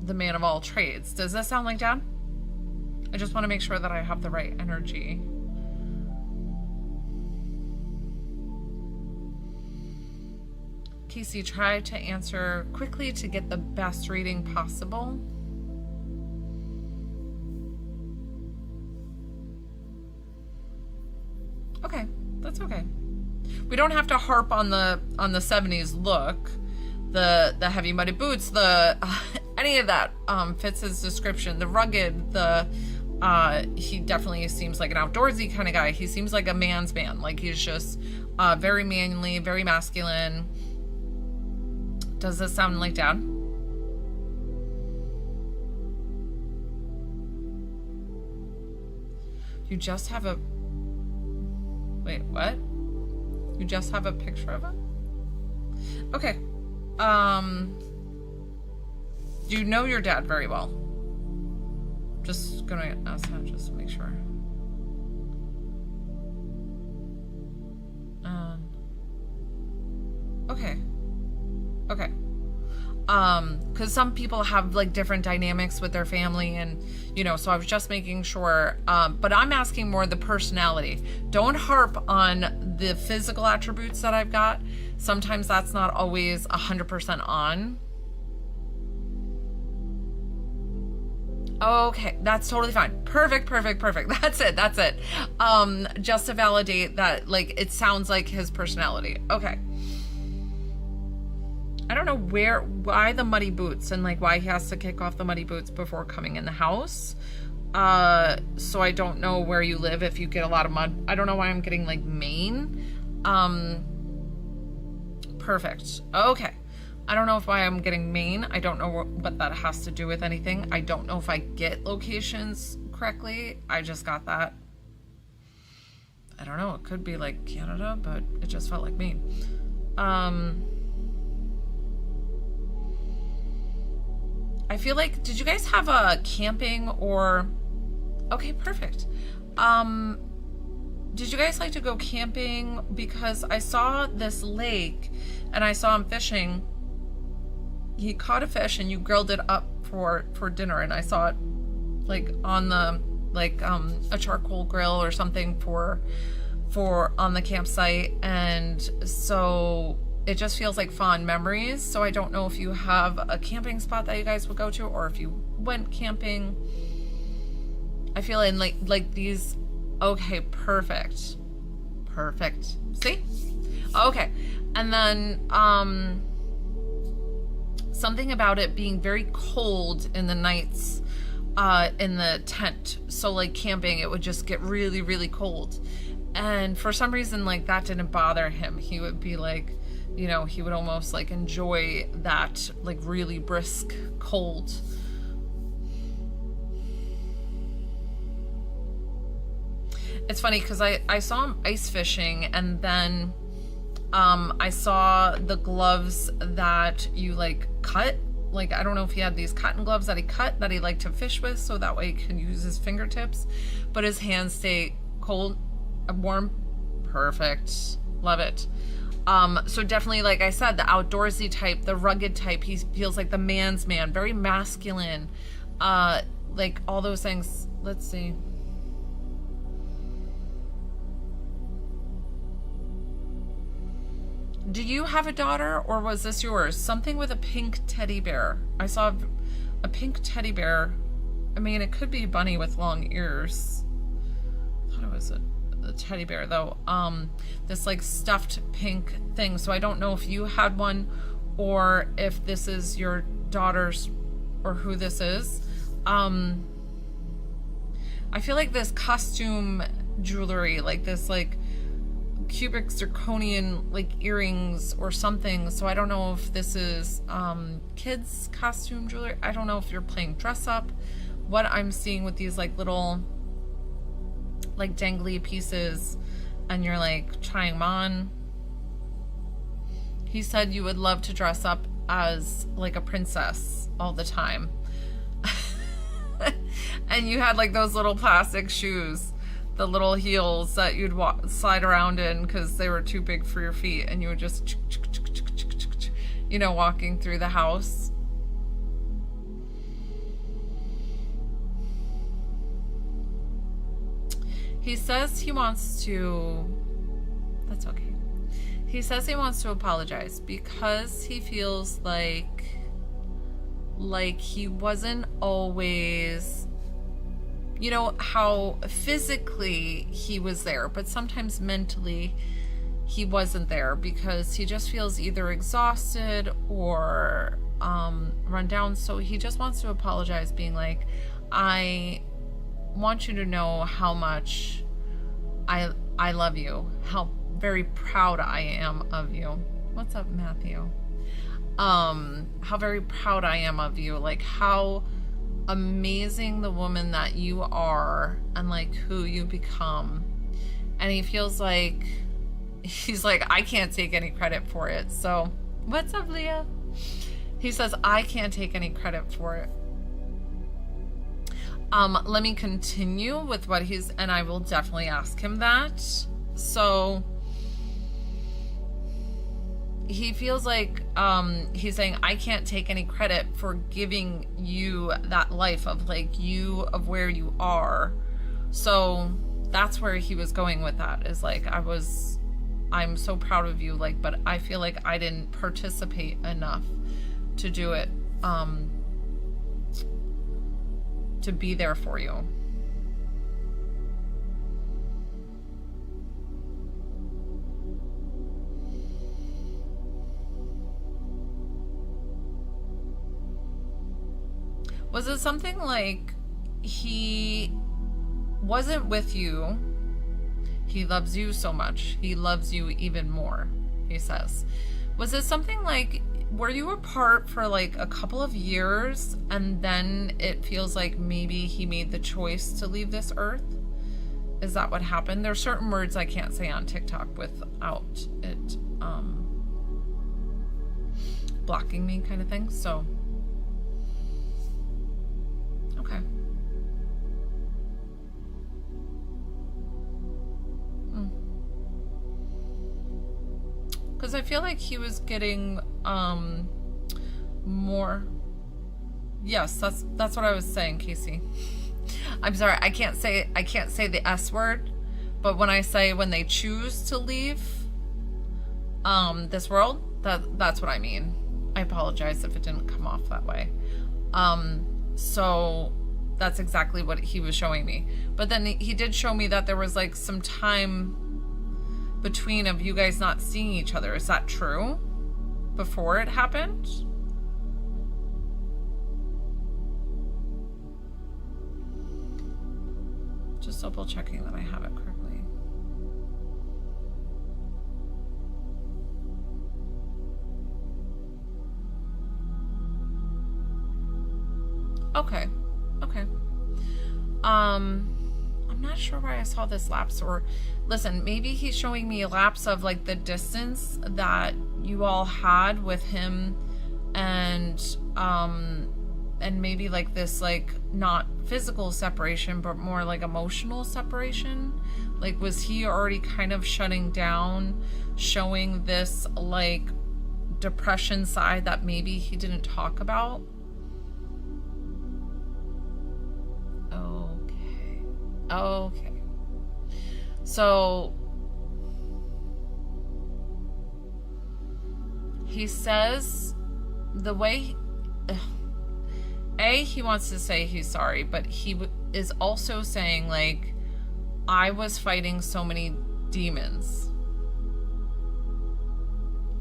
Speaker 1: the man of all trades. Does that sound like Dad? I just want to make sure that I have the right energy. Casey, try to answer quickly to get the best reading possible. Okay, that's okay. We don't have to harp on the 70s look, the heavy mudded boots, the any of that fits his description. The rugged, he definitely seems like an outdoorsy kind of guy. He seems like a man's man. Like he's just very manly, very masculine. Does this sound like Dad? You just have a... Wait, what? You just have a picture of him? Okay. You know your dad very well. Just gonna ask that just to make sure. Okay. Because some people have like different dynamics with their family, and you know, so I was just making sure. But I'm asking more the personality. Don't harp on the physical attributes that I've got. Sometimes that's not always 100% on. Okay, that's totally fine. Perfect. That's it. Just to validate that, like, it sounds like his personality. Okay. I don't know why the muddy boots and like why he has to kick off the muddy boots before coming in the house. So I don't know where you live if you get a lot of mud. I don't know why I'm getting like Maine. Perfect. Okay. I don't know if why I'm getting Maine. I don't know what that has to do with anything. I don't know if I get locations correctly. I just got that. I don't know. It could be like Canada, but it just felt like Maine. I feel like, did you guys have a camping or... Okay, perfect. Did you guys like to go camping? Because I saw this lake and I saw him fishing. He caught a fish and you grilled it up for dinner, and I saw it like on the a charcoal grill or something for on the campsite, and so it just feels like fond memories. So I don't know if you have a camping spot that you guys would go to, or if you went camping. I feel in like these. Okay, perfect. See? Okay. And then something about it being very cold in the nights in the tent. So like camping, it would just get really, really cold. And for some reason, like that didn't bother him. He would be like, you know, he would almost like enjoy that like really brisk cold. It's funny because I saw him ice fishing, and then I saw the gloves that you like cut. Like, I don't know if he had these cotton gloves that he cut that he liked to fish with, so that way he can use his fingertips, but his hands stay cold, warm. Perfect. Love it. So definitely, like I said, the outdoorsy type, the rugged type. He feels like the man's man, very masculine, like all those things. Let's see. Do you have a daughter, or was this yours? Something with a pink teddy bear. I saw a pink teddy bear. I mean, it could be a bunny with long ears. I thought it was teddy bear though. This like stuffed pink thing. So I don't know if you had one or if this is your daughter's or who this is. I feel like this costume jewelry, like this like cubic zirconian like earrings or something. So I don't know if this is kids costume jewelry. I don't know if you're playing dress up. What I'm seeing with these like little like dangly pieces and you're like trying them on. He said you would love to dress up as like a princess all the time. And you had like those little plastic shoes, the little heels that you'd slide around in because they were too big for your feet, and you would just, you know, walking through the house. He says he wants to, that's okay. He says he wants to apologize because he feels like he wasn't always, you know, how physically he was there, but sometimes mentally he wasn't there because he just feels either exhausted or run down. So he just wants to apologize, being like, I want you to know how much I love you, how very proud I am of you. What's up, Matthew? How very proud I am of you, like how amazing the woman that you are and like who you become. And he feels like he's like, I can't take any credit for it. So what's up, Leah? He says, I can't take any credit for it. Let me continue with what he's, and I will definitely ask him that. So he feels like he's saying, I can't take any credit for giving you that life of like you, of where you are. So that's where he was going with that, is like, I'm so proud of you, like, but I feel like I didn't participate enough to do it, to be there for you. Was it something like he wasn't with you? He loves you so much. He loves you even more, he says. Was it something like, were you apart for like a couple of years and then it feels like maybe he made the choice to leave this earth? Is that what happened? There's certain words I can't say on TikTok without it blocking me, kind of thing. So okay. Because I feel like he was getting more. Yes, that's what I was saying, Casey. I'm sorry, I can't say the S word, but when I say when they choose to leave this world, that's what I mean. I apologize if it didn't come off that way. So that's exactly what he was showing me. But then he did show me that there was like some time between of you guys not seeing each other. Is that true? Before it happened? Just double checking that I have it correctly. Okay. Okay. I'm not sure why I saw this lapse, or listen, maybe he's showing me a lapse of like the distance that you all had with him, and maybe like this, like not physical separation, but more like emotional separation. Like, was he already kind of shutting down, showing this like depression side that maybe he didn't talk about? Okay. So he says the way he wants to say he's sorry, but he is also saying like, I was fighting so many demons.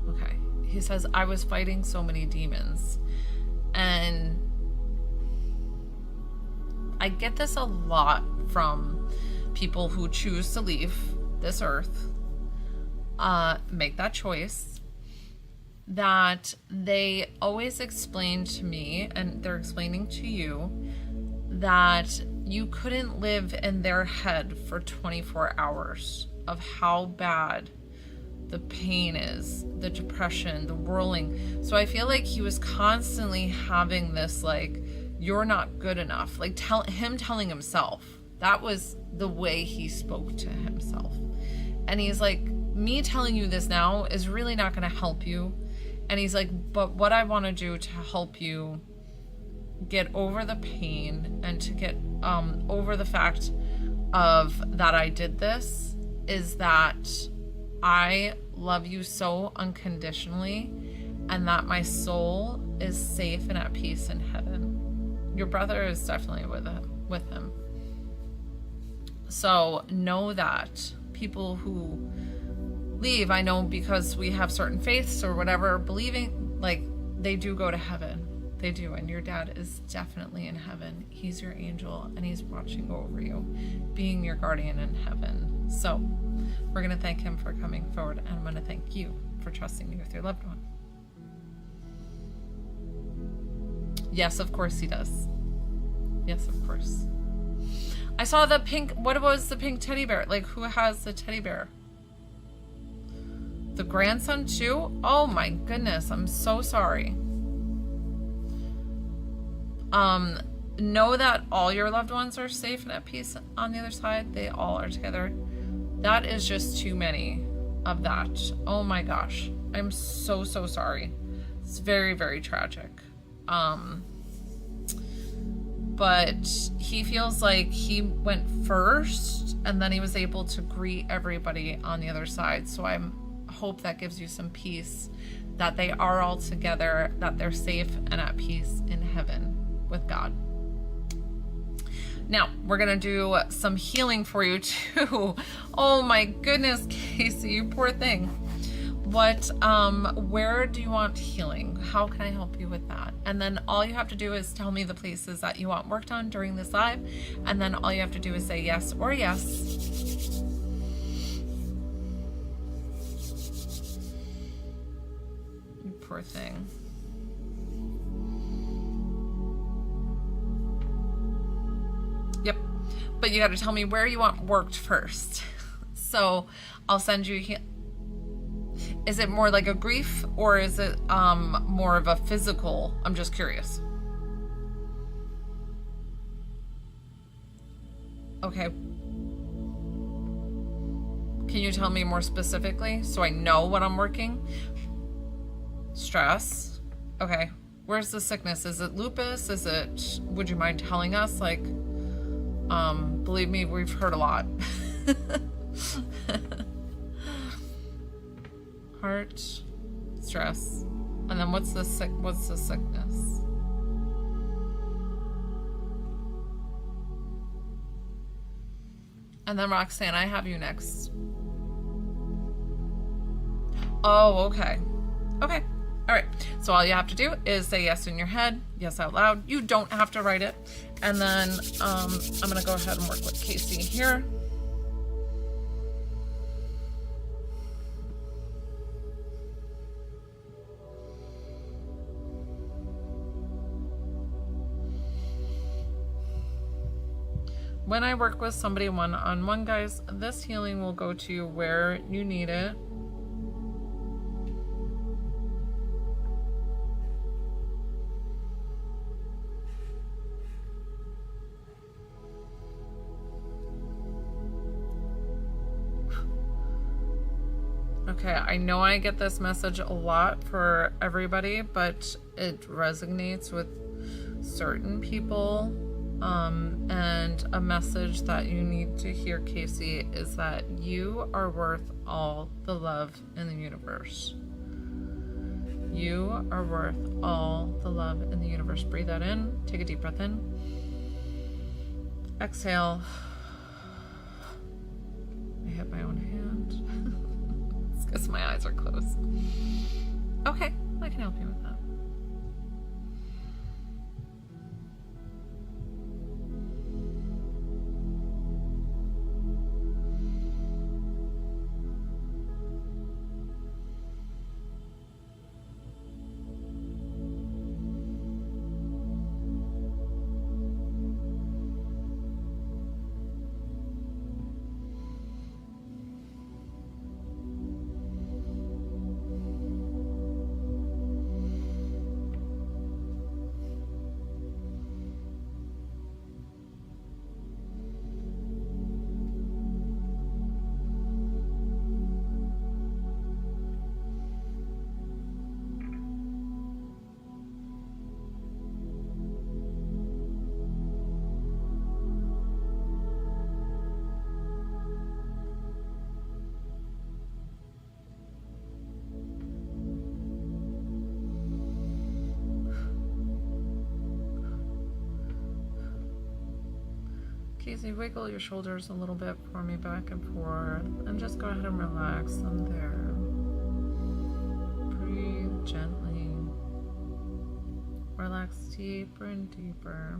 Speaker 1: Okay. He says, I was fighting so many demons. And I get this a lot from people who choose to leave this earth, make that choice, that they always explain to me, and they're explaining to you, that you couldn't live in their head for 24 hours of how bad the pain is, the depression, the whirling. So I feel like he was constantly having this, like, you're not good enough. Like, telling himself. That was the way he spoke to himself. And he's like, me telling you this now is really not going to help you. And he's like, but what I want to do to help you get over the pain and to get over the fact of that I did this is that I love you so unconditionally, and that my soul is safe and at peace in heaven. Your brother is definitely with him. So know that people who leave, I know because we have certain faiths or whatever, believing, like, they do go to heaven. They do. And your dad is definitely in heaven. He's your angel and he's watching over you, being your guardian in heaven. So we're going to thank him for coming forward, and I'm going to thank you for trusting me with your loved one. Yes, of course he does. Yes, of course. I saw the pink, what was the pink teddy bear? Like, who has the teddy bear? The grandson too? Oh my goodness, I'm so sorry. Know that all your loved ones are safe and at peace on the other side. They all are together. That is just too many of that. Oh my gosh. I'm so sorry. It's very, very tragic. But he feels like he went first and then he was able to greet everybody on the other side. So I hope that gives you some peace, that they are all together, that they're safe and at peace in heaven with God. Now, we're going to do some healing for you too. Oh my goodness, Casey, you poor thing. Where do you want healing? How can I help you with that? And then all you have to do is tell me the places that you want worked on during this live. And then all you have to do is say yes or yes. You poor thing. Yep. But you got to tell me where you want worked first. So I'll send you. Is it more like a grief, or is it more of a physical? I'm just curious. Okay. Can you tell me more specifically so I know what I'm working? Stress. Okay. Where's the sickness? Is it lupus? Is it, would you mind telling us? Like, believe me, we've heard a lot. Heart, stress, and then what's the sickness? And then Roxanne, I have you next. Oh, okay. Okay. All right. So all you have to do is say yes in your head, yes out loud. You don't have to write it. And then I'm going to go ahead and work with Casey here. When I work with somebody one-on-one, guys, this healing will go to you where you need it. Okay, I know I get this message a lot for everybody, but it resonates with certain people. And a message that you need to hear, Casey, is that you are worth all the love in the universe. You are worth all the love in the universe. Breathe that in. Take a deep breath in. Exhale. because my eyes are closed. Okay, I can help you with that. Casey, wiggle your shoulders a little bit for me, back and forth, and just go ahead and relax them there. Breathe gently. Relax deeper and deeper.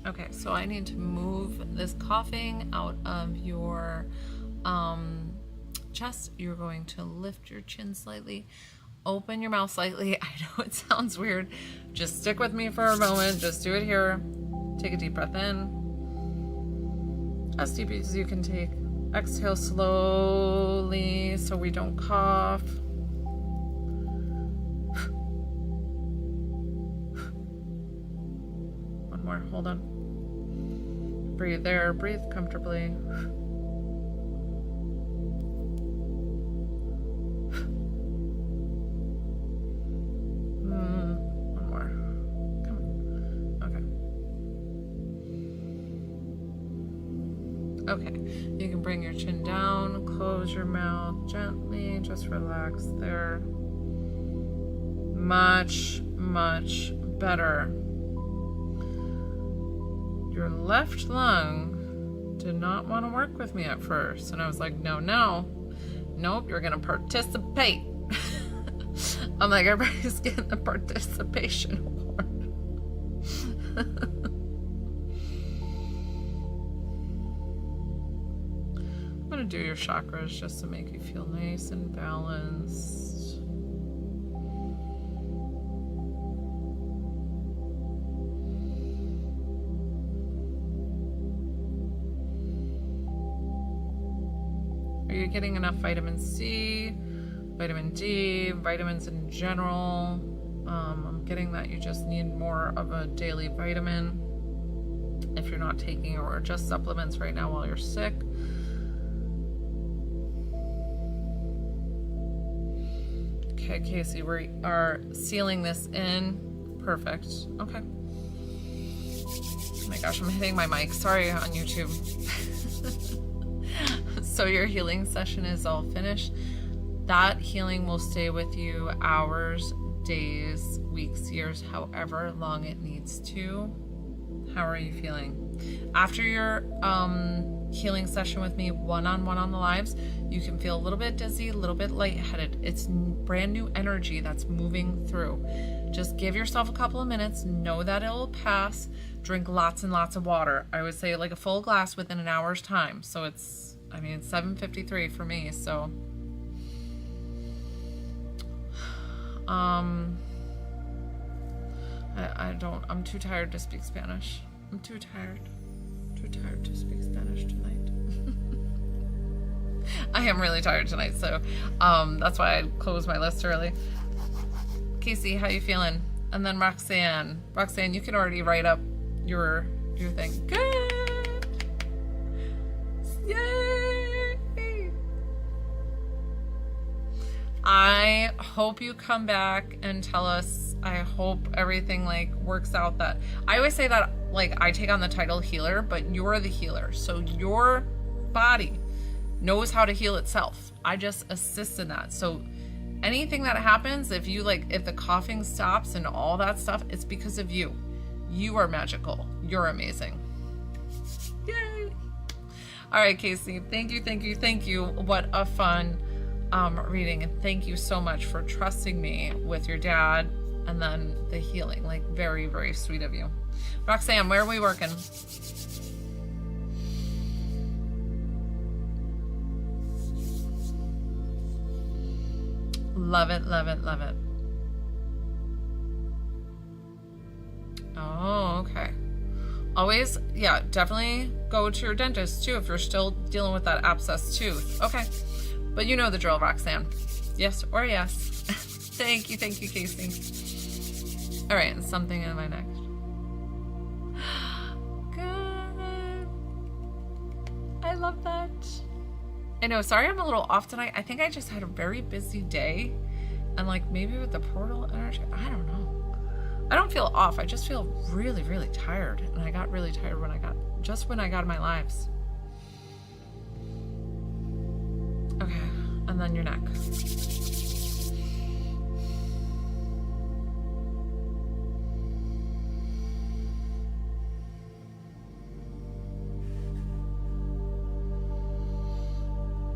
Speaker 1: Okay, so I need to move this coughing out of your chest. You're going to lift your chin slightly, open your mouth slightly. I know it sounds weird. Just stick with me for a moment. Just do it here. Take a deep breath in, as deep as you can take. Exhale slowly so we don't cough. One more, hold on. Breathe there, breathe comfortably. One more. Come on. Okay. Okay. You can bring your chin down, close your mouth gently, just relax there. Much, much better. Your left lung did not want to work with me at first. And I was like, no, nope, you're going to participate. I'm like, everybody's getting the participation award. I'm going to do your chakras just to make you feel nice and balanced. Are you getting enough vitamin C, vitamin D, vitamins in general? I'm getting that you just need more of a daily vitamin if you're not taking or just supplements right now while you're sick. Okay, Casey, we are sealing this in. Perfect. Okay. Oh my gosh, I'm hitting my mic. Sorry on YouTube. So your healing session is all finished. That healing will stay with you hours, days, weeks, years, however long it needs to. How are you feeling? After your healing session with me, one-on-one on the lives, you can feel a little bit dizzy, a little bit lightheaded. It's brand new energy that's moving through. Just give yourself a couple of minutes. Know that it will pass. Drink lots and lots of water. I would say like a full glass within an hour's time. So it's 7:53 for me, so I'm too tired to speak Spanish. I'm too tired to speak Spanish tonight. I am really tired tonight, so that's why I closed my list early. Casey, how you feeling? And then Roxanne, you can already write up your thing. Good. Yay. I hope you come back and tell us. I hope everything works out. That I always say that like I take on the title healer, but you're the healer. So your body knows how to heal itself. I just assist in that. So anything that happens, if the coughing stops and all that stuff, it's because of you. You are magical. You're amazing. Yay. All right, Casey, thank you. What a fun reading. And thank you so much for trusting me with your dad and then the healing. Like, very, very sweet of you. Roxanne, where are we working? Love it. Oh, okay. Always, yeah, definitely go to your dentist too if you're still dealing with that abscess tooth. Okay. But you know the drill, Roxanne. Yes or yes. Thank you, Casey. All right, and something in my neck. Good. I love that. I know, sorry I'm a little off tonight. I think I just had a very busy day. And like maybe with the portal energy, I don't know. I don't feel off. I just feel really, really tired. And I got really tired when I got my lives. Okay, and then your neck.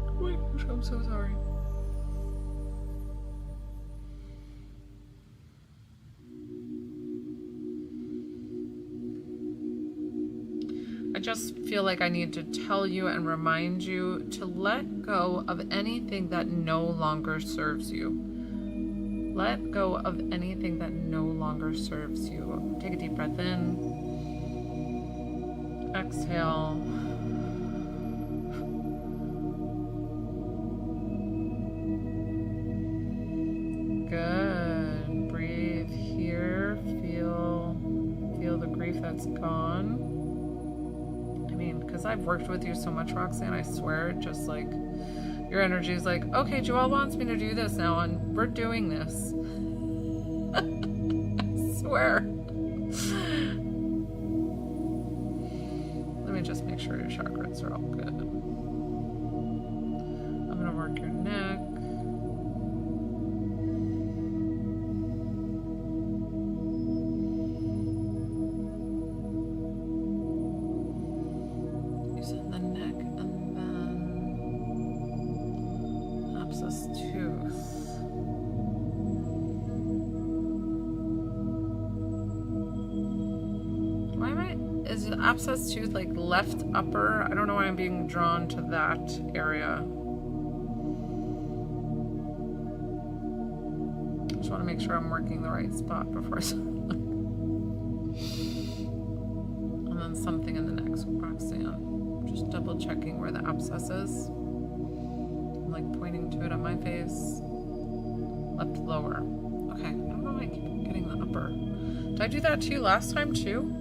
Speaker 1: Oh my gosh, I'm so sorry. I just feel like I need to tell you and remind you to let go of anything that no longer serves you. Let go of anything that no longer serves you. Take a deep breath in. Exhale. Good. Breathe here. Feel the grief that's gone. Because I've worked with you so much, Roxanne, I swear, just like your energy is like, okay, Joelle wants me to do this now, and we're doing this. I swear. Let me just make sure your chakras are all good. I'm going to work your neck. Abscess tooth, like left upper. I don't know why I'm being drawn to that area. Just want to make sure I'm working the right spot before I start. And then something in the neck, Roxanne. Just double checking where the abscess is. I'm like pointing to it on my face. Left lower. Okay, I don't know why I keep getting the upper. Did I do that to you last time too?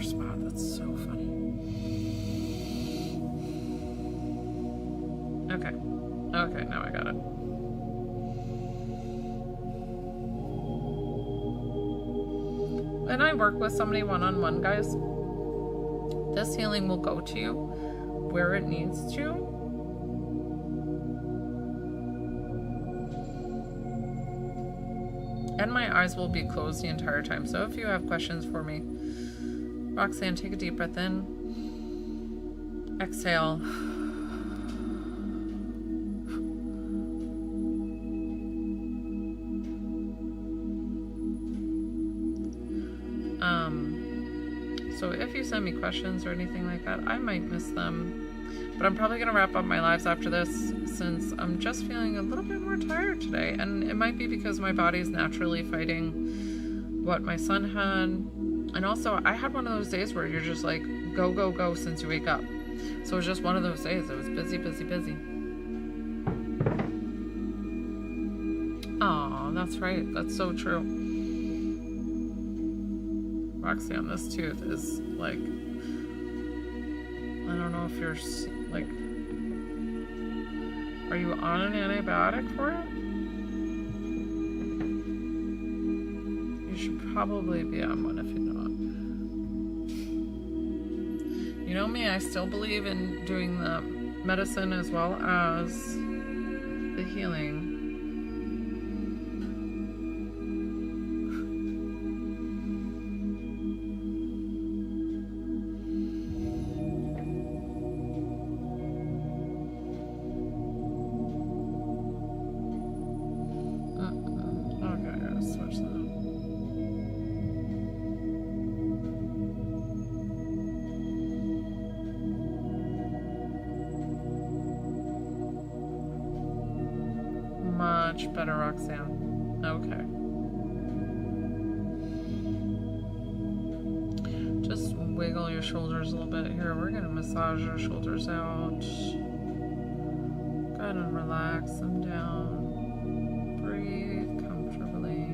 Speaker 1: Spot. That's so funny. Okay, now I got it. When I work with somebody one-on-one, guys, this healing will go to you where it needs to. And my eyes will be closed the entire time. So if you have questions for me, Roxanne, take a deep breath in. Exhale. So if you send me questions or anything like that, I might miss them. But I'm probably going to wrap up my lives after this since I'm just feeling a little bit more tired today. And it might be because my body's naturally fighting what my son had. And also, I had one of those days where you're just like, go, go, go since you wake up. So it was just one of those days. It was busy, busy, busy. Oh, that's right. That's so true. Roxanne, this tooth is like, I don't know if you're like, are you on an antibiotic for it? You should probably be on one if you're not. You know me, I still believe in doing the medicine as well as the healing. Much better, Roxanne. Okay. Just wiggle your shoulders a little bit here. We're going to massage your shoulders out. Go ahead and relax them down. Breathe comfortably.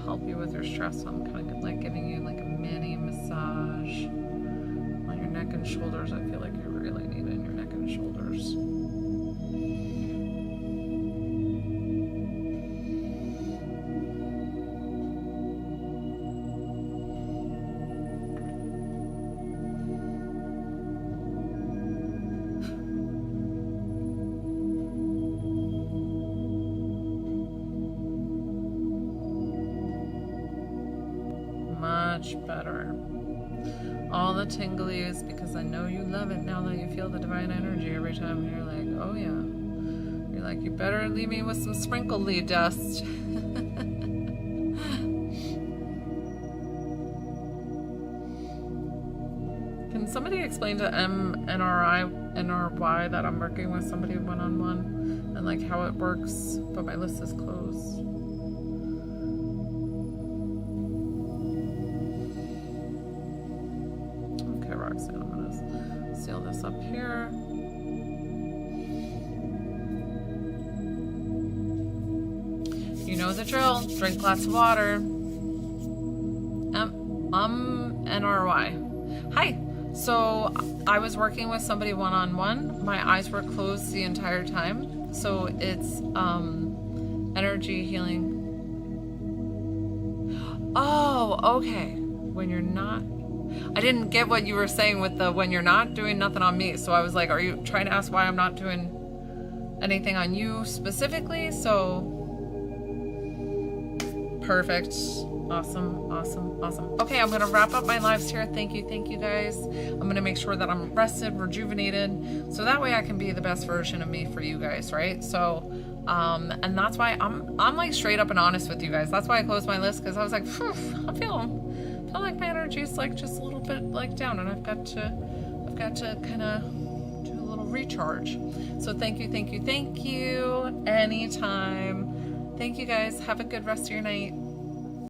Speaker 1: Help you with your stress, so I'm kind of like giving you like a mini massage on your neck and shoulders. I feel like you really need it in your neck and shoulders. Much better. All the tinglies, because I know you love it now that you feel the divine energy every time. You're like, oh yeah. You're like, you better leave me with some sprinkly dust. Can somebody explain to NRY that I'm working with somebody one-on-one and like how it works, but my list is closed? Roxanne, I'm going to seal this up here. You know the drill. Drink lots of water. NRY. Hi. So I was working with somebody one-on-one. My eyes were closed the entire time. So it's energy healing. Oh, okay. When you're not... I didn't get what you were saying with the when you're not doing nothing on me. So I was like, are you trying to ask why I'm not doing anything on you specifically? So perfect. Awesome, awesome, awesome. Okay, I'm gonna wrap up my lives here. Thank you guys. I'm gonna make sure that I'm rested, rejuvenated, so that way I can be the best version of me for you guys, right? So and that's why I'm like straight up and honest with you guys. That's why I closed my list, because I was like, I feel like my energy is like just a little bit like down, and I've got to kind of do a little recharge. So thank you anytime. Thank you guys. Have a good rest of your night.